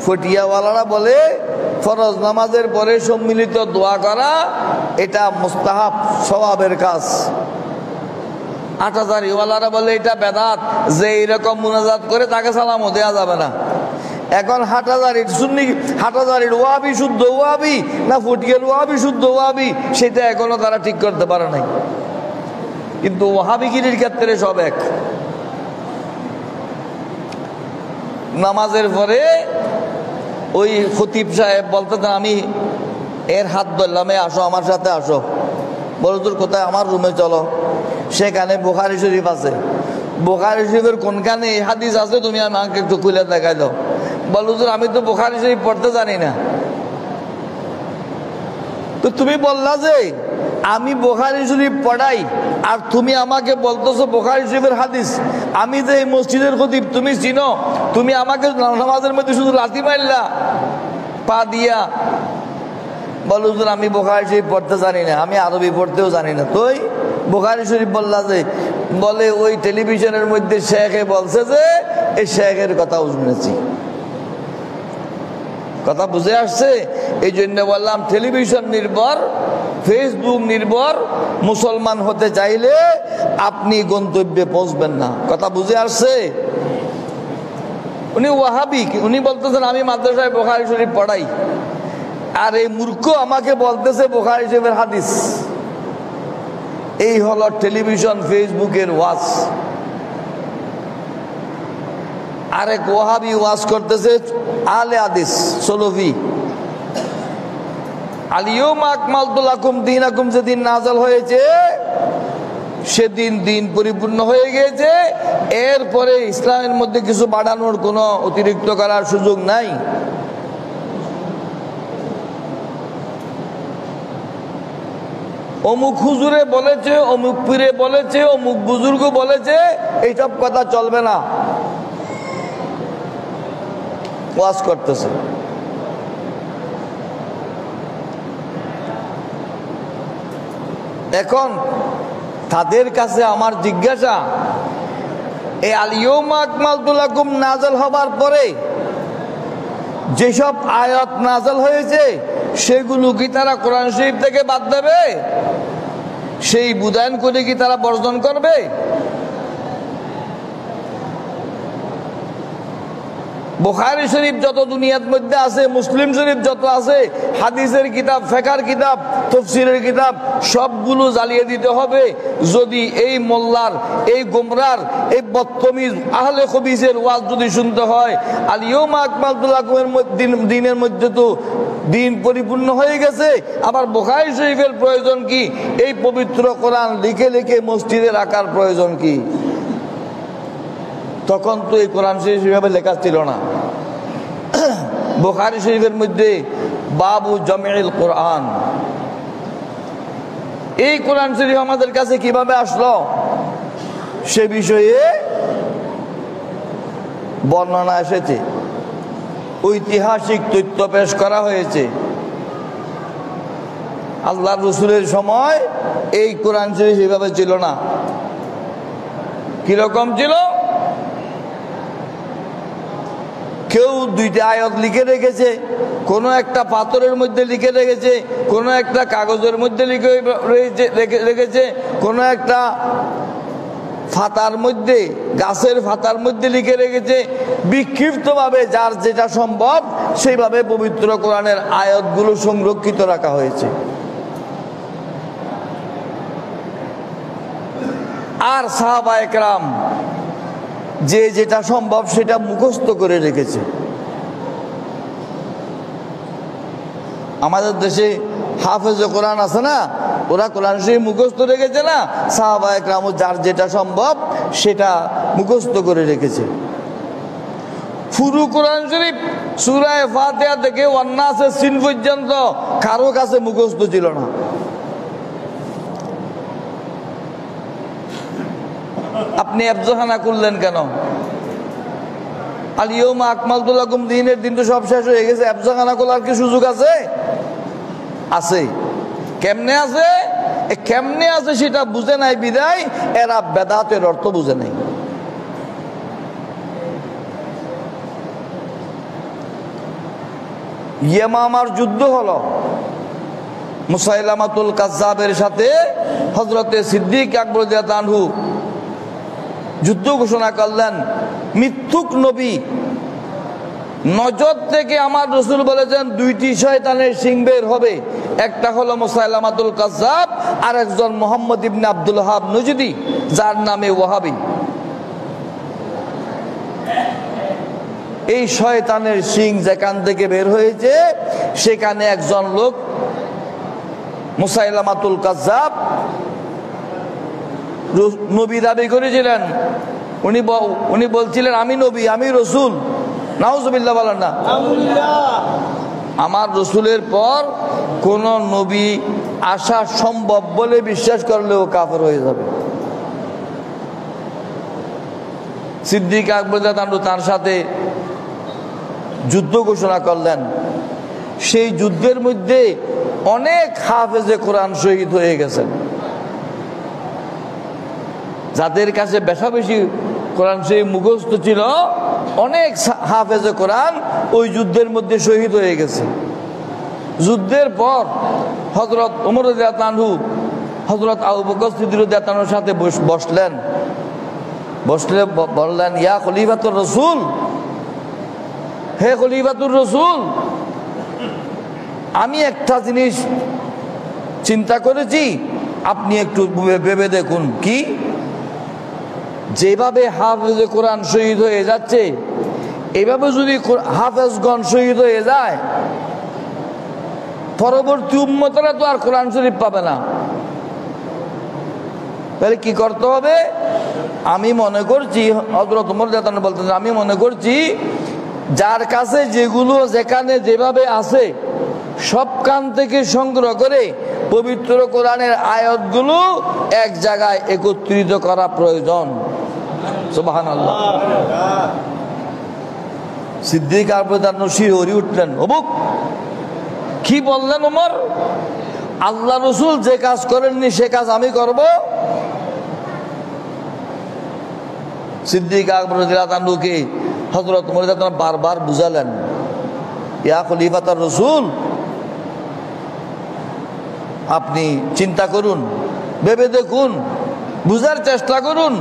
ফটিয়াওয়ালারা বলে ফরজ নামাজের পরে সম্মিলিত দোয়া করা এটা মুস্তাহাব, সওয়াবের কাজ। আটাজারিওয়ালারা বলে এটা বেদাত, যে এইরকম মুনাজাত করে তাকে সালামও দেওয়া যাবে না। এখন হাটাজারির সুন্নি, হাটাজারির ওয়াহাবি শুদ্ধ ওয়াহাবি না ফুটকের ওয়াহাবি শুদ্ধ ওয়াহাবি, সেটা এখনো তারা ঠিক করতে পারে নাই। কিন্তু ওয়াহাবিগিরির ক্ষেত্রে সব এক। নামাজের পরে ওই খতিব সাহেব বলতেন, আমি এর হাত ধরলাম, আসো আমার সাথে আসো। বলো তোর কোথায়? আমার রুমে চলো। সেখানে বুখারী শরীফ আছে। বুখারী শরীফের কোনখানে এই হাদিস আছে তুমি আমাকে একটু খুলে দেখাই দাও। বলো তোর আমি তো বুখারী শরীফ পড়তে জানি না। তো তুমি বললা যে আমি বুখারী শরীফ পড়াই আর তুমি আমাকে বলতেছো বুখারী শরীফের হাদিস। আমি যে এই মসজিদের খতিব তুমি চিনো, তুমি আমাকে নামাজের মধ্যে শুধু লাথি মারলা পা দিয়া। বলো হুজুর আমি বুখারী শরীফ পড়তে জানি না, আমি আরবি পড়তেও জানি না। তুই বুখারী শরীফ বললা যে? বলে ওই টেলিভিশনের মধ্যে শেখে বলছে যে এই শেখের কথা শুনেছি। কথা বুঝে আসছে? এই জন্য বললাম টেলিভিশন নির্ভর, ফেসবুক নির্ভর মুসলমান হতে চাইলে আপনি গন্তব্যে পৌঁছবেন না। কথা বুঝে আসছে? উনি ওয়াহাবি, উনি বলতেছেন আমি মাদ্রাসায় বুখারী শরীফ পড়াই, আর এই মূর্খ আমাকে বলতেছে বুখারী শরীফের হাদিস। এই হলো টেলিভিশন ফেসবুকের ওয়াজ। আরেক ওয়াহাবি ওয়াজ করতেছে আলে হাদিস সলফি। আলিয়াউমা আকমালতু লাকুম দীনাকুম যেদিন নাযিল হয়েছে সেদিন দিন পরিপূর্ণ হয়ে গিয়েছে, এরপরে ইসলামের মধ্যে কিছু বাড়ানোর কোনো অতিরিক্ত করার সুযোগ নাই। অমুক হুজুরে বলেছে, অমুক পীরে বলেছে, অমুক বুজুর্গ বলেছে, এইসব কথা চলবে না। ওয়াজ করতেছে। এখন তাদের কাছে আমার জিজ্ঞাসা, এই আল-ইয়াউমা আকমালতু লাকুম নাযিল হবার পরে যেসব আয়াত নাযিল হয়েছে সেগুলো কি তারা কোরআন শরীফ থেকে বাদ দেবে? সেই বুদায়ন করে কি তারা বর্জন করবে? বুখারী শরীফ যত দুনিয়ার মধ্যে আছে, মুসলিম শরীফ যত আছে, হাদিসের কিতাব, ফিকহের কিতাব, তাফসীরের কিতাব, সবগুলো জ্বালিয়ে দিতে হবে যদি এই মোল্লার, এই গোমরার, এই বদতমিজ আহলে খবিসের ওয়াজ যদি শুনতে হয়। আল-ইয়াউমা আকমালতু লাকুমের দিনের মধ্যে তো দিন পরিপূর্ণ হয়ে গেছে, আবার বুখারী শরীফের প্রয়োজন কি? এই পবিত্র কোরআন লিখে লিখে মসজিদে রাখার প্রয়োজন কি? তখন তো এই কোরআন শরীফ সেভাবে লেখা ছিল না। বুখারী শরীফের মধ্যে বাবু জামিউল কোরআন, এই কোরআন শরীফ আমাদের কাছে কিভাবে আসলো সে বিষয়ে বর্ণনা এসেছে, ঐতিহাসিক তথ্য পেশ করা হয়েছে। আল্লাহর রাসূলের সময় এই কোরআন শরীফ এভাবে ছিল না। কিরকম ছিল? কেউ দুইটা আয়াত লিখে রেখেছে, কোনো একটা পাথরের মধ্যে লিখে রেখেছে, কোনো একটা কাগজের মধ্যে লিখে রেখেছে, কোনো একটা ফাতার মধ্যে, গাছের ফাতার মধ্যে লিখে রেখেছে। বিক্ষিপ্তভাবে যার যেটা সম্ভব সেইভাবে পবিত্র কোরআনের আয়াতগুলো সংরক্ষিত রাখা হয়েছে। আর সাহাবায়ে কেরাম যে যেটা সম্ভব সেটা মুখস্থ করে রেখেছে। আমাদের দেশে হাফেজে কোরআন আছে না, ওরা কোরআন শরীফ মুখস্থ রেখেছে না, সাহাবায়ে কেরাম যার যেটা সম্ভব সেটা মুখস্থ করে রেখেছে। পুরো কোরআন শরীফ সূরা ফাতিহা থেকে ওয়ান্নাসের সিন পর্যন্ত কারো কাছে মুখস্থ ছিল না। আপনি আফজাখানা করলেন কেন? আল-ইয়াউমা আকমালতু লাকুম দিনের দিন তো সব শেষ হয়ে গেছে, আফজাখানা করার কি সুযোগ আছে? আছে। কেমনে আছে? কেমনে আছে সেটা বুঝে নাই বিদায় এরা বেদাতের অর্থ বুঝে নাই। ইয়ামামার যুদ্ধ হলো, মুসাইলামাতুল কাজ্জাবের সাথে হযরতে সিদ্দিক আকবর রাদিয়াল্লাহু আনহু যুদ্ধ ঘোষণা করলেন। মিথ্যুক নবী নজর থেকে আমার রাসূল বলেছেন দুইটি শয়তানের শিং বের হবে, একটা হলো মুসাইলামাতুল কাজ্জাব, আর একজন মুহাম্মদ ইবনে আব্দুল ওয়াহাব নজদি, যার নামে ওয়াহাবি। এই শয়তানের শিং যেখান থেকে বের হয়েছে সেখানে একজন লোক মুসাইলামাতুল কাজ্জাব নবী দাবি করেছিলেন। উনি বলছিলেন আমি নবী, আমি রসুল। নাউজুবিল্লাহ বলেন না। আমার রসুলের পর কোন নবী আসা সম্ভব বলে বিশ্বাস করলেও কাফের হয়ে যাবে। সিদ্দিক আকবর তার সাথে যুদ্ধ ঘোষণা করলেন। সেই যুদ্ধের মধ্যে অনেক হাফেজে কোরআন শহীদ হয়ে গেছেন। যাদের কাছে বেশা বেশি কোরআন শরীফ মুখস্থ ছিল, অনেক হাফেজে কোরআন ওই যুদ্ধের মধ্যে শহীদ হয়ে গেছে। যুদ্ধের পর হযরত ওমর রাদিয়াল্লাহু আনহু হযরত আবু বকর সিদ্দিক রাদিয়াল্লাহু আনহুর সাথে বসলে বললেন, ইয়া খলিফাতুর রাসূল, হে খলিফাতুর রাসূল, আমি একটা জিনিস চিন্তা করেছি, আপনি একটু ভেবে দেখুন। কি? যেভাবে হাফেজে কোরআন শহীদ হয়ে যাচ্ছে, এভাবে যদি হাফেজগণ শহীদ হয়ে যায়, পরবর্তী উম্মতরা তো আর কোরআন শরীফ পাবে না। তাহলে কি করতে হবে? আমি মনে করছি, হযরত ওমর রাদিয়াল্লাহু আনহু বলতেন, আমি মনে করছি যার কাছে যেগুলো যেখানে যেভাবে আছে সব কান থেকে সংগ্রহ করে পবিত্র কোরআনের আয়াতগুলো এক জায়গায় একত্রিত করা প্রয়োজন। সুবহানাল্লাহ। সিদ্দিক আকবর শিহরি উঠলেন, অবুক কি বললেন ওমর? আল্লাহ রসুল যে কাজ করেননি সে কাজ আমি করব? সিদ্দিক আকবর রাদিয়াল্লাহু আনহুকে হযরত ওমর রাদিয়াল্লাহু আনহু বারবার বুঝালেন, ইয়া খলিফাতুর রাসূল, আপনি চিন্তা করুন, ভেবে দেখুন, বুঝার চেষ্টা করুন।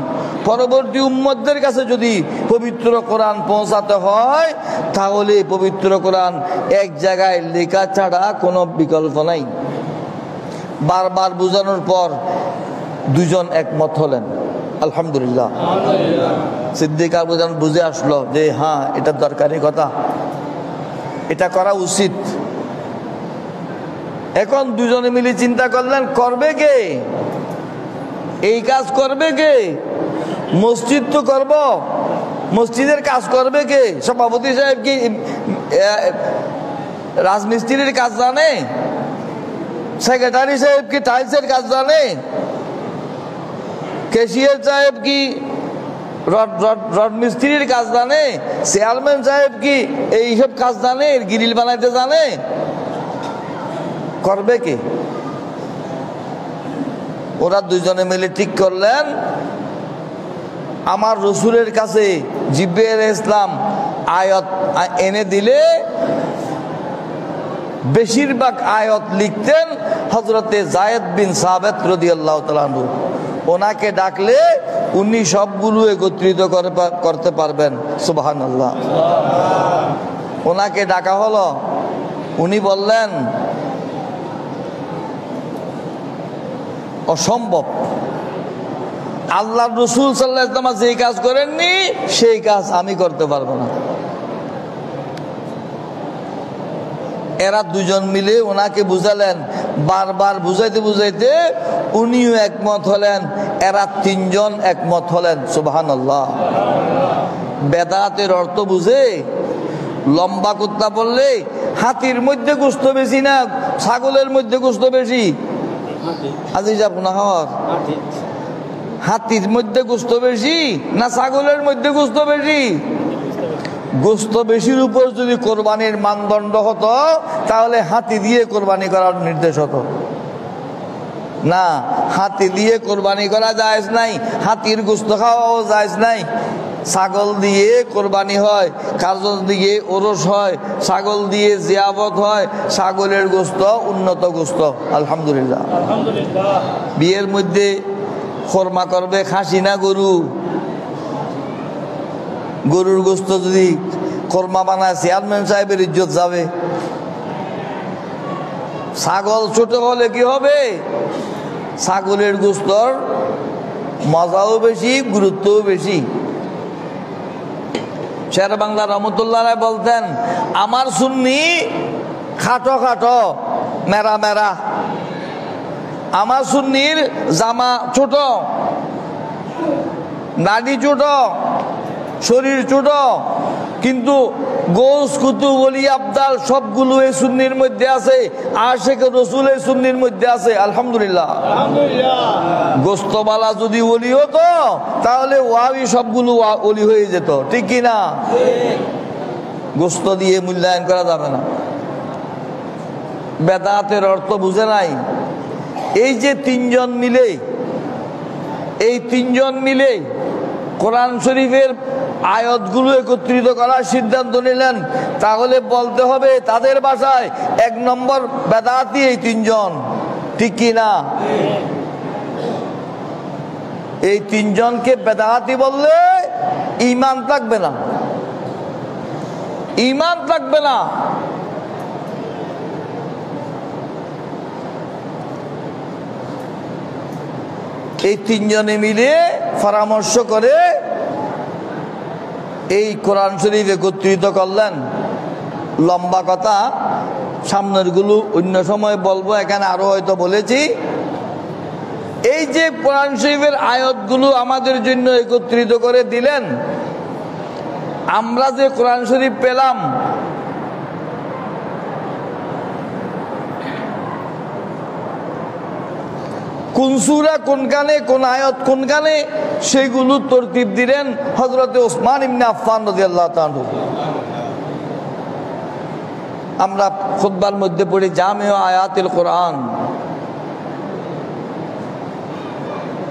পরবর্তী উম্মতদের কাছে যদি পবিত্র কোরআন পৌঁছাতে হয়, তাহলে পবিত্র কোরআন এক জায়গায় লেখা ছাড়া কোনো বিকল্প নাই। বারবার বুঝানোর পর দুজন একমত হলেন। আলহামদুলিল্লাহ। সিদ্দিক আকবর বুঝে আসলো যে হ্যাঁ, এটা দরকারি কথা, এটা করা উচিত। এখন দুজনে মিলে চিন্তা করলেন, করবে কে এই কাজ? করবে কে? মসজিদ তো করব, মসজিদের কাজ করবে কে? সভাপতি সাহেব কি রাজমিস্ত্রির কাজ জানে? সেক্রেটারি সাহেব কি টাইলসের কাজ জানে? ক্যাশিয়ার সাহেব কি রড মিস্ত্রির কাজ জানে? চেয়ারম্যান সাহেব কি এইসব কাজ জানে? গ্রিল বানাইতে জানে? করবে কে? ওরা দুজনে মিলে ঠিক করলেন, আমার রসুলের কাছে জিবরিল আলাইহিস সালাম আয়াত এনে দিলে বেশিরভাগ আয়াত লিখতেন হযরতে যায়েদ বিন সাবিত রাদিয়াল্লাহু তাআলা আনহু। ওনাকে ডাকলে উনি সবগুলো একত্রিত করতে পারবেন। সুবহানাল্লাহ। ওনাকে ডাকা হলো, উনি বললেন অসম্ভব, আল্লাহ রসুল সাল্লাল্লাহু আলাইহি ওয়াসাল্লাম যেই কাজ করেননি সেই কাজ আমি করতে পারবো না। এরা দুজন মিলে ওনাকে বুঝালেন, বারবার বুঝাইতে বুঝাইতে উনিও একমত হলেন, এরা তিনজন একমত হলেন। সুবহানাল্লাহ। বেদাতের অর্থ বুঝে লম্বা কুত্তা বললে হাতির মধ্যে গোশত বেশি না ছাগলের মধ্যে গোশত বেশি? হাতির মধ্যে গোশত বেশি না ছাগলের মধ্যে গোশত বেশি? গোশত বেশির উপর যদি কোরবানির মানদণ্ড হতো তাহলে হাতি দিয়ে কোরবানি করার নির্দেশ হতো না। হাতি দিয়ে কোরবানি করা জায়েজ নাই, হাতির গোশত খাওয়াও জায়েজ নাই। ছাগল দিয়ে কোরবানি হয়, কাজল দিয়ে ওরস হয়, ছাগল দিয়ে জিয়াবত হয়, ছাগলের গোশত উন্নত গোশত। আলহামদুলিল্লাহ। বিয়ের মধ্যে খোরমা করবে খাসি না গরু? গরুর গোশত যদি কোরমা বানায় চেয়ারম্যান সাহেবের ইজ্জত যাবে। ছাগল ছোট হলে কি হবে? ছাগলের গোস্তর মজাও বেশি, গুরুত্বও বেশি। শের বাংলা রহমতুল্লাহ বলতেন, আমার সুন্নি খাটো খাটো মেরা মেরা, আমার সুন্নির জামা ছোট, নাড়ি ছোট, শরীর ছোট, কিন্তু গোস কুতু ওলি আবদাল সবগুলো এই সুন্নির মধ্যে আছে। আশিক রাসূল এই সুন্নির মধ্যে আছে। আলহামদুলিল্লাহ। গোস্তবালা যদি ওলি হতো তাহলে ওয়াবি সবগুলো ওলি হয়ে যেত, ঠিক কি না? গোস্ত দিয়ে মূল্যায়ন করা যাবে না। বেদাতের অর্থ বুঝে নাই। এই যে তিনজন মিলে কোরআন শরীফের আয়াতগুলো একত্রিত করার সিদ্ধান্ত নিলেন, তাহলে বলতে হবে তাদের ভাষায় 1 নম্বর বেদাতি এই তিনজন, ঠিক কি না? এই তিনজনকে বেদাতি বললে ঈমান থাকবে না, ঈমান থাকবে না। এই তিনজনে মিলে পরামর্শ করে এই কোরআন শরীফ একত্রিত করলেন। লম্বা কথা, সামনের গুলো অন্য সময় বলবো, এখানে আরো হয়তো বলেছি। এই যে কোরআন শরীফের আয়াতগুলো আমাদের জন্য একত্রিত করে দিলেন, আমরা যে কোরআন শরীফ পেলাম, কোন সূরা কোনখানে, কোন আয়াত কোনখানে, সেগুলো তরতিব দিলেন হযরতে ওসমান ইবনে আফফান রাদিয়াল্লাহু তাআলা। আমরা খুতবার মধ্যে পড়ি জামিউ আয়াতুল কোরআন।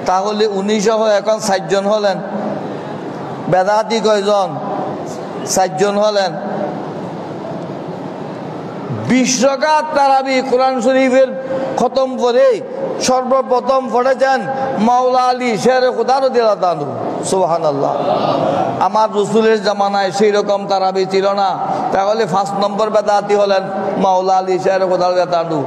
তাহলে 19 এখন 60 জন হলেন। বেদাতি কয়জন? 60 জন হলেন। 20 রাকাত তারাবি কোরআন শরীফের খতম করে সর্বপ্রথম পড়েছেন মাওলা আলী শের খুদা রাদিয়াল্লাহু তাআলা। সুবহানাল্লাহ। আমার রাসূলের জামানায় সেই রকম তারাবি ছিল না, তাহলে 5 নম্বর বেদাতি হলেন মাওলা আলী শের খুদা রাদিয়াল্লাহু তাআলা।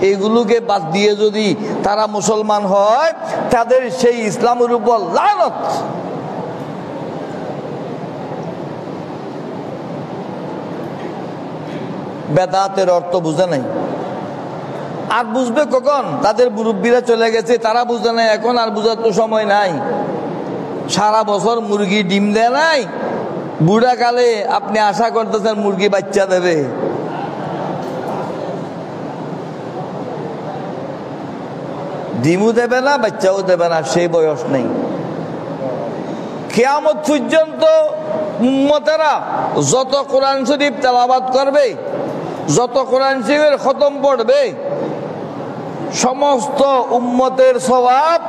এইগুলোকে বাদ দিয়ে যদি তারা মুসলমান হয়, তাদের সেই ইসলামের উপর লানত। বেদাতের অর্থ বুঝে নাই। আর বুঝবে কখন? তাদের মুরব্বীরা চলে গেছে, তারা বুঝে নাই এখন, আর বুঝার তো সময় নাই। সারা বছর মুরগি ডিম দেয় নাই, বুড়া কালে আপনি আশা করতেছেন মুরগি বাচ্চা দেবে। ডিমও দেবে না, বাচ্চাও দেবে না, সেই বয়স নেই। কিয়ামত পর্যন্ত উম্মতেরা যত কোরআন শরীফ তেলাওয়াত করবে, যত কোরআন শরীফের খতম পড়বে, সমস্ত উম্মতের সওয়াব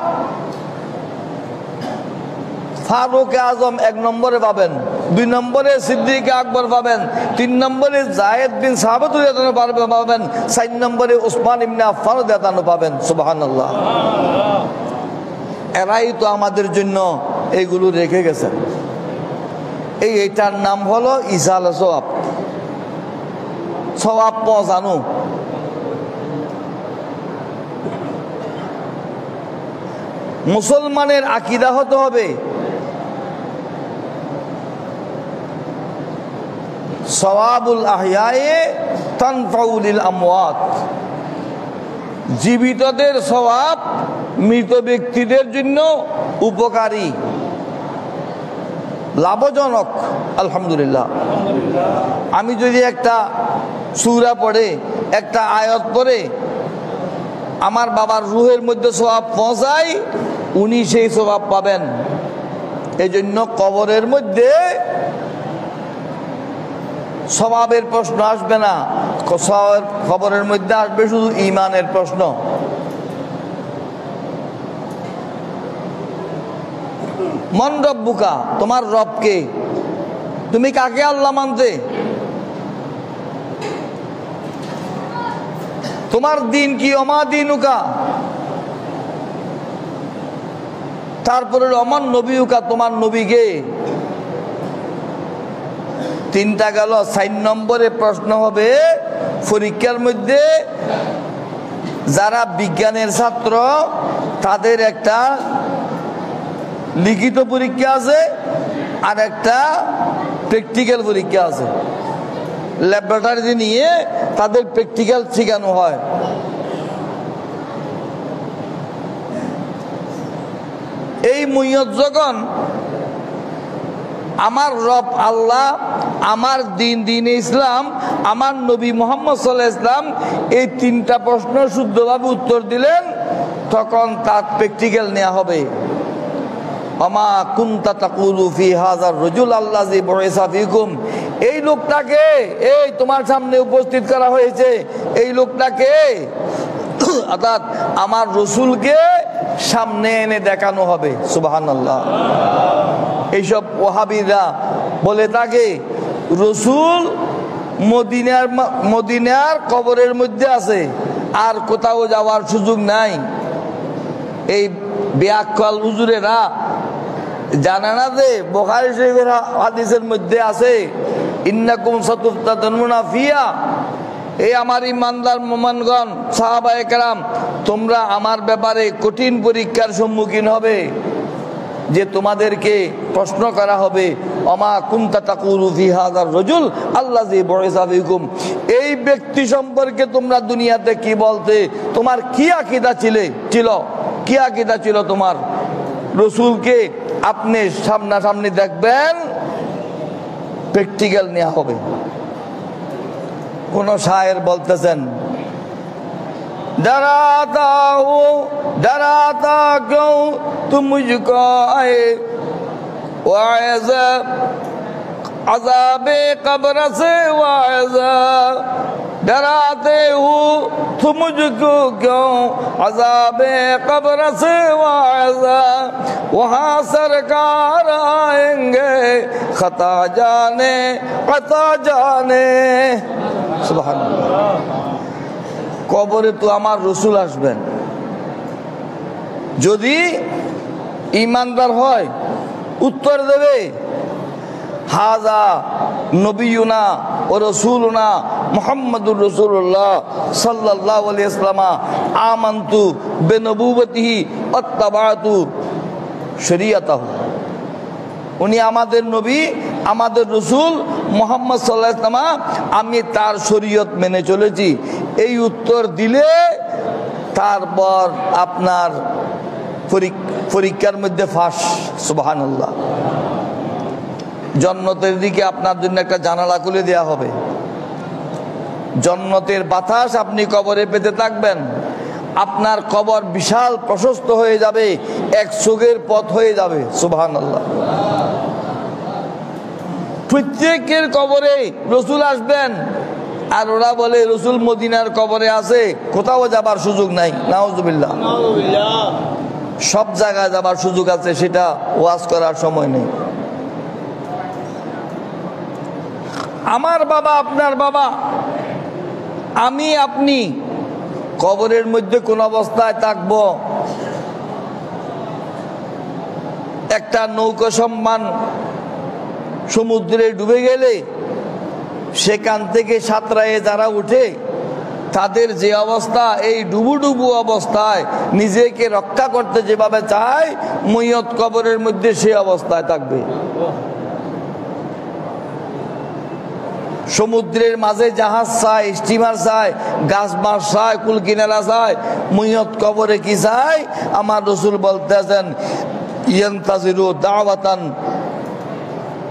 ফারুক আজম 1 নম্বরে পাবেন, 2 নম্বরে সিদ্দিক আকবর পাবেন, 3 নম্বরে যায়েদ বিন সাহাবাত রাদিয়াল্লাহু আনহু পাবেন, 4 নম্বরে উসমান ইবনে আফফান রাদিয়াল্লাহু আনহু পাবেন। সুবহানাল্লাহ। এরাই তো আমাদের জন্য এইগুলো রেখে গেছেন। এইটার নাম হলো ইসাল সওয়াব, সওয়াব পৌঁছানো। মুসলমানের আকীদা হতে হবে সওয়াবুল আহইয়ায়ে তানফাউলিল আমওয়াত। জীবিতদের সওয়াব মৃত ব্যক্তিদের জন্য উপকারী, লাভজনক। আলহামদুলিল্লাহ। আমি যদি একটা সূরা পড়ে, একটা আয়াত পড়ে আমার বাবার রুহের মধ্যে সওয়াব পৌঁছায়, উনি সেই সওয়াব পাবেন। এই জন্য কবরের মধ্যে সওয়াবের প্রশ্ন আসবে না, কবরের মধ্যে আসবে শুধু ঈমানের প্রশ্ন। মান রব্বুকা, তোমার রবকে, তুমি কাকে আল্লাহ মানতে? তোমার দিন কি? ওমা দিনুকা। তারপরে অমান নবীকা, তোমার নবীকে। তিনটা গেল। 4 নম্বরে প্রশ্ন হবে পরীক্ষার মধ্যে যারা বিজ্ঞানের ছাত্র তাদের একটা লিখিত পরীক্ষা আছে আর একটা প্র্যাকটিক্যাল পরীক্ষা আছে। ল্যাবরেটরি নিয়ে তাদের প্র্যাকটিক্যাল শেখানো হয়। এই মুইয়ত যখন আমার রব আল্লাহ, আমার দিন ইসলাম, আমার নবী মুহাম্মদ সাল্লাল্লাহু আলাইহি ওয়াসাল্লাম এই তিনটা প্রশ্ন শুদ্ধভাবে উত্তর দিলেন, তখন তার প্র্যাকটিক্যাল নেওয়া হবে। আমা কুনতা তাকুলু ফি হাযার রাজুল আল্লাযী বুইসা ফীকুম, এই লোকটাকে, এই তোমার সামনে উপস্থিত করা হয়েছে, এই লোকটাকে অর্থাৎ আমার রাসূলকে সামনে এনে দেখানো হবে। সুবহানাল্লাহ। এইসব ওয়াহাবিরা বলে থাকে রাসূল মদিনার কবরের মধ্যে আছে, আর কোথাও যাওয়ার সুযোগ নাই। এই বেআক্কেল হুজুরেরা জানে না যে বুখারী শরীফের হাদিসের মধ্যে আছে ইন্নাকুম সাতুফতানুনা ফিয়া, এই আমার ইমানদার মুমিনগণ সাহাবায়ে কেরাম, তোমরা আমার ব্যাপারে কঠিন পরীক্ষার সম্মুখীন হবে, যে তোমাদেরকে প্রশ্ন করা হবে আমা কুনতা তাকুলু ফি হাযার রাজুল আল্লাযী বুইসা ফীকুম, এই ব্যক্তি সম্পর্কে তোমরা দুনিয়াতে কি বলতে, তোমার কি আকীদা ছিল, কি আকীদা ছিল তোমার। রাসূলকে আপনি সামনাসামনি দেখবেন, প্র্যাকটিক্যাল নেওয়া হবে। কোন শায়ের বলতেছেন डराता क्यों तुम मुझको आए वाइज़ अज़ाबे कब्र से वाइज़, डराते हो तुम मुझको क्यों अज़ाबे कब्र से वाइज़, वहाँ सरकार आएंगे खता जाने। सुबहानाल्लाह। কবরে তো আমার রাসূল আসবেন, যদি ঈমানদার হয় উত্তর দেবে হাযা নবিয়ুনা ওয়া রাসূলুনা মুহাম্মাদুর রাসূলুল্লাহ সাল্লাল্লাহু আলাইহি ওয়াসাল্লাম আমানতু বিনবুওয়াতিহি ওয়াত্তাবাতু শরীয়তাহু। উনি আমাদের নবী, আমাদের রাসূল মুহাম্মদ সাল্লাল্লাহু আলাইহি ওয়াসাল্লাম, আমি তার শরীয়ত মেনে চলেছি। এই উত্তর দিলে তারপর আপনার পরীক্ষার মধ্যে ফাঁস। সুবহানাল্লাহ। জান্নাতের দিকে আপনার জন্য একটা জানালা খুলে দেওয়া হবে, জান্নাতের বাতাস আপনি কবরে পেতে থাকবেন। আপনার কবর বিশাল প্রশস্ত হয়ে যাবে, এক চোখের পথ হয়ে যাবে। সুবহানাল্লাহ। প্রত্যেকের কবরে রাসূল আসবেন, আর ওরা বলে রাসূল মদিনার কবরে আছে, কোথাও যাবার সুযোগ নাই। নাউজুবিল্লাহ। সব জায়গায় যাবার সুযোগ আছে, সেটা ওয়াজ করার সময় নেই। আমার বাবা, আপনার বাবা, আমি আপনি কবরের মধ্যে কোন অবস্থায় থাকবো? একটা নৌকা সম্মান সমুদ্রে ডুবে গেলে সেখান থেকে সাঁতরায়ে যারা উঠে, তাদের যে অবস্থা, এই ডুবু অবস্থায় নিজেকে রক্ষা করতে যেভাবে চায়, মইয়ত কবরের মধ্যে সে অবস্থায় থাকবে। সমুদ্রের মাঝে জাহাজ চায়, স্টিমার চায়, গাছ মাছ চায়, কুল কিনারা চায়, মইয়ত কবরে কি চায়? আমার রাসূল বলতেছেন ইয়ান্তাজিরু দাওয়াতান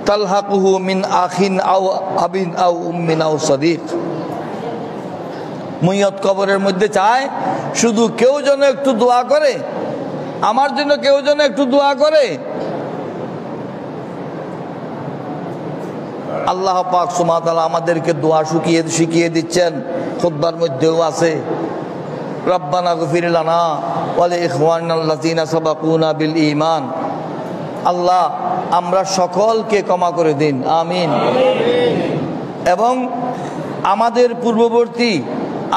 তালহাকুহু মিন আখিন আও আবিন আও উম্মিন আও সাদিক। মইয়ত কবরের মধ্যে চায় শুধু কেউ যেন একটু দোয়া করে, আমার জন্য কেউ যেন একটু দোয়া করে। আল্লাহ পাক সুবহানাহু ওয়া তাআলা আমাদেরকে দোয়া শিখিয়ে দিচ্ছেন, খুতবার মধ্যেও আছে রব্বানা গফির লানা ওয়া লিইখওয়ানিনাল্লাযীনা সাবাকুনা বিল ঈমান। আল্লাহ আমরা সকলকে ক্ষমা করে দিন, আমিন। এবং আমাদের পূর্ববর্তী,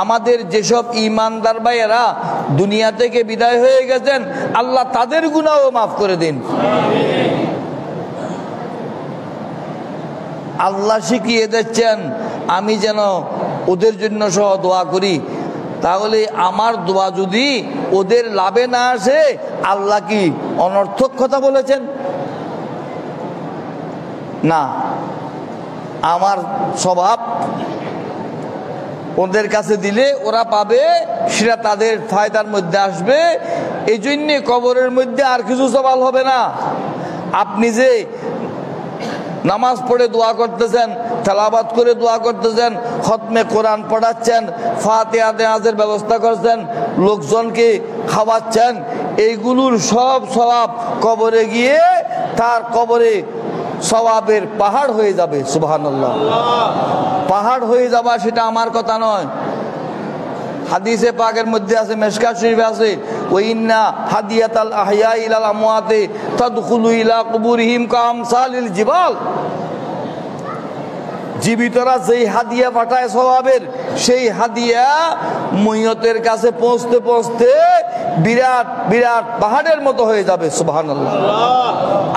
আমাদের যেসব ঈমানদার ভাইয়েরা দুনিয়া থেকে বিদায় হয়ে গেছেন, আল্লাহ তাদের গুনাহও মাফ করে দিন। আল্লাহ শিখিয়ে দিচ্ছেন আমি যেন ওদের জন্য সহ দোয়া করি। তাহলে আমার দোয়া যদি ওদের লাভে না আসে, আল্লাহ কি অনর্থক কথা বলেছেন? না, আমার স্বভাব ওদের কাছে দিলে ওরা পাবে, সেটা তাদের ফায়দার মধ্যে আসবে। এই জন্যে কবরের মধ্যে আর কিছু সওয়াল হবে না। আপনি যে নামাজ পড়ে দোয়া করতেছেন, তেলাওয়াত করে দোয়া করতেছেন, খতমে কোরআন পড়াচ্ছেন, ফাতিহা দেওয়াজের ব্যবস্থা করছেন, লোকজনকে খাওয়াচ্ছেন, এইগুলোর সব সওয়াব কবরে গিয়ে তার কবরে সওয়াবের পাহাড় হয়ে যাবে। সুবহানাল্লাহ। পাহাড় হয়ে যাওয়া সেটা আমার কথা নয়, হাদিসে পাকের মধ্যে আছে, মিশকাত শরীফে আছে, ওয়াইন্না হাদিয়াতাল আহইয়া ইলাল আমওয়াতি তাদখুলু ইলা কুবুরিহিম কামসালিল জিবাল। জীবিতরা যেই হাদিয়া পাঠায় সওয়াবের, সেই হাদিয়া মইয়তের কাছে পৌঁছতে পৌঁছতে বিরাট বিরাট পাহাড়ের মতো হয়ে যাবে। সুবহানাল্লাহ।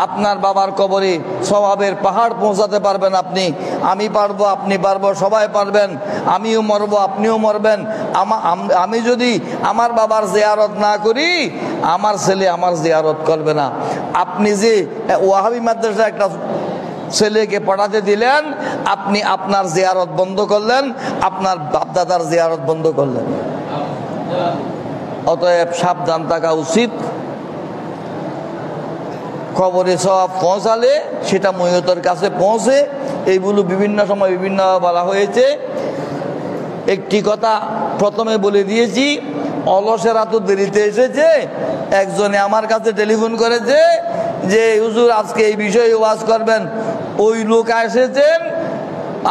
আপনার বাবার কবরে সওয়াবের পাহাড় পৌঁছাতে পারবেন আপনি, আমি পারবো, আপনি পারবো, সবাই পারবেন। আমিও মরবো, আপনিও মরবেন। আমি যদি আমার বাবার জিয়ারত না করি, আমার ছেলে আমার জিয়ারত করবে না। আপনি যে ওয়াহাবি মাদ্রাসা একটা ছেলেকে পড়াতে দিলেন, আপনি আপনার জিয়ারত বন্ধ করলেন, আপনার বাপদাদার জিয়ারত বন্ধ করলেন। অতএব সাবধান থাকা উচিত। কবরে সওয়াব পৌঁছালে সেটা মইয়তের কাছে পৌঁছে, এইগুলো বিভিন্ন সময় বিভিন্ন বলা হয়েছে। একটি কথা প্রথমে বলে দিয়েছি, অলসেরা তো দেরিতে এসেছে। একজনে আমার কাছে টেলিফোন করেছে যে হুজুর আজকে এই বিষয়ে ওয়াজ করবেন। ওই লোক এসেছেন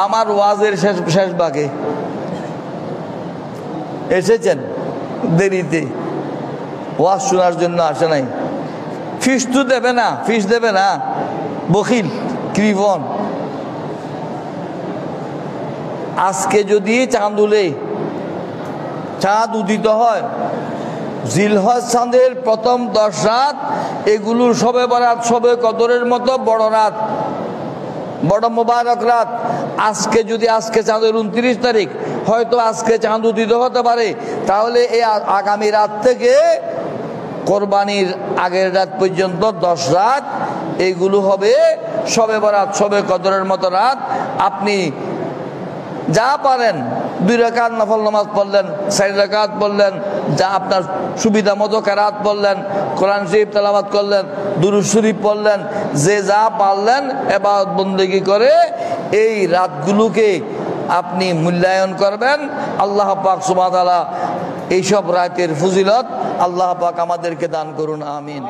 আমার ওয়াজের শেষ ভাগে, এসেছেন দেরিতে, ওয়াজ শোনার জন্য আসে নাই। ফিস তো দেবে না, ফিস দেবে না, বখিল কৃপণ। আজকে যদি চাঁদুলে চাঁদ উদিত হয়, জিলহজ চাঁদের প্রথম 10 রাত, এগুলোর শবে বরাত, শবে কদরের মতো বড় রাত, বড় মোবারক রাত। আজকে যদি আজকে চাঁদের 29 তারিখ, হয়তো আজকে চাঁদ উদিত হতে পারে, তাহলে এই আগামী রাত থেকে কোরবানির আগের রাত পর্যন্ত 10 রাত, এইগুলো হবে শবে বরাত, শবে কদরের মতো রাত। আপনি যা পারেন 2 রাকাত নফল নামাজ পড়লেন, 4 রাকাত পড়লেন, যা আপনার সুবিধা মতো কেরাত পড়লেন, কোরআন শরীফ তেলাওয়াত করলেন, দুরূদ শরীফ পড়লেন, যে যা পারলেন ইবাদত বন্দেগী করে এই রাতগুলোকে আপনি মূল্যায়ন করবেন। আল্লাহ পাক সুবহানাহু ওয়া তাআলা এইসব রাতের ফজিলত আল্লাহ পাক আমাদেরকে দান করুন। আমিন।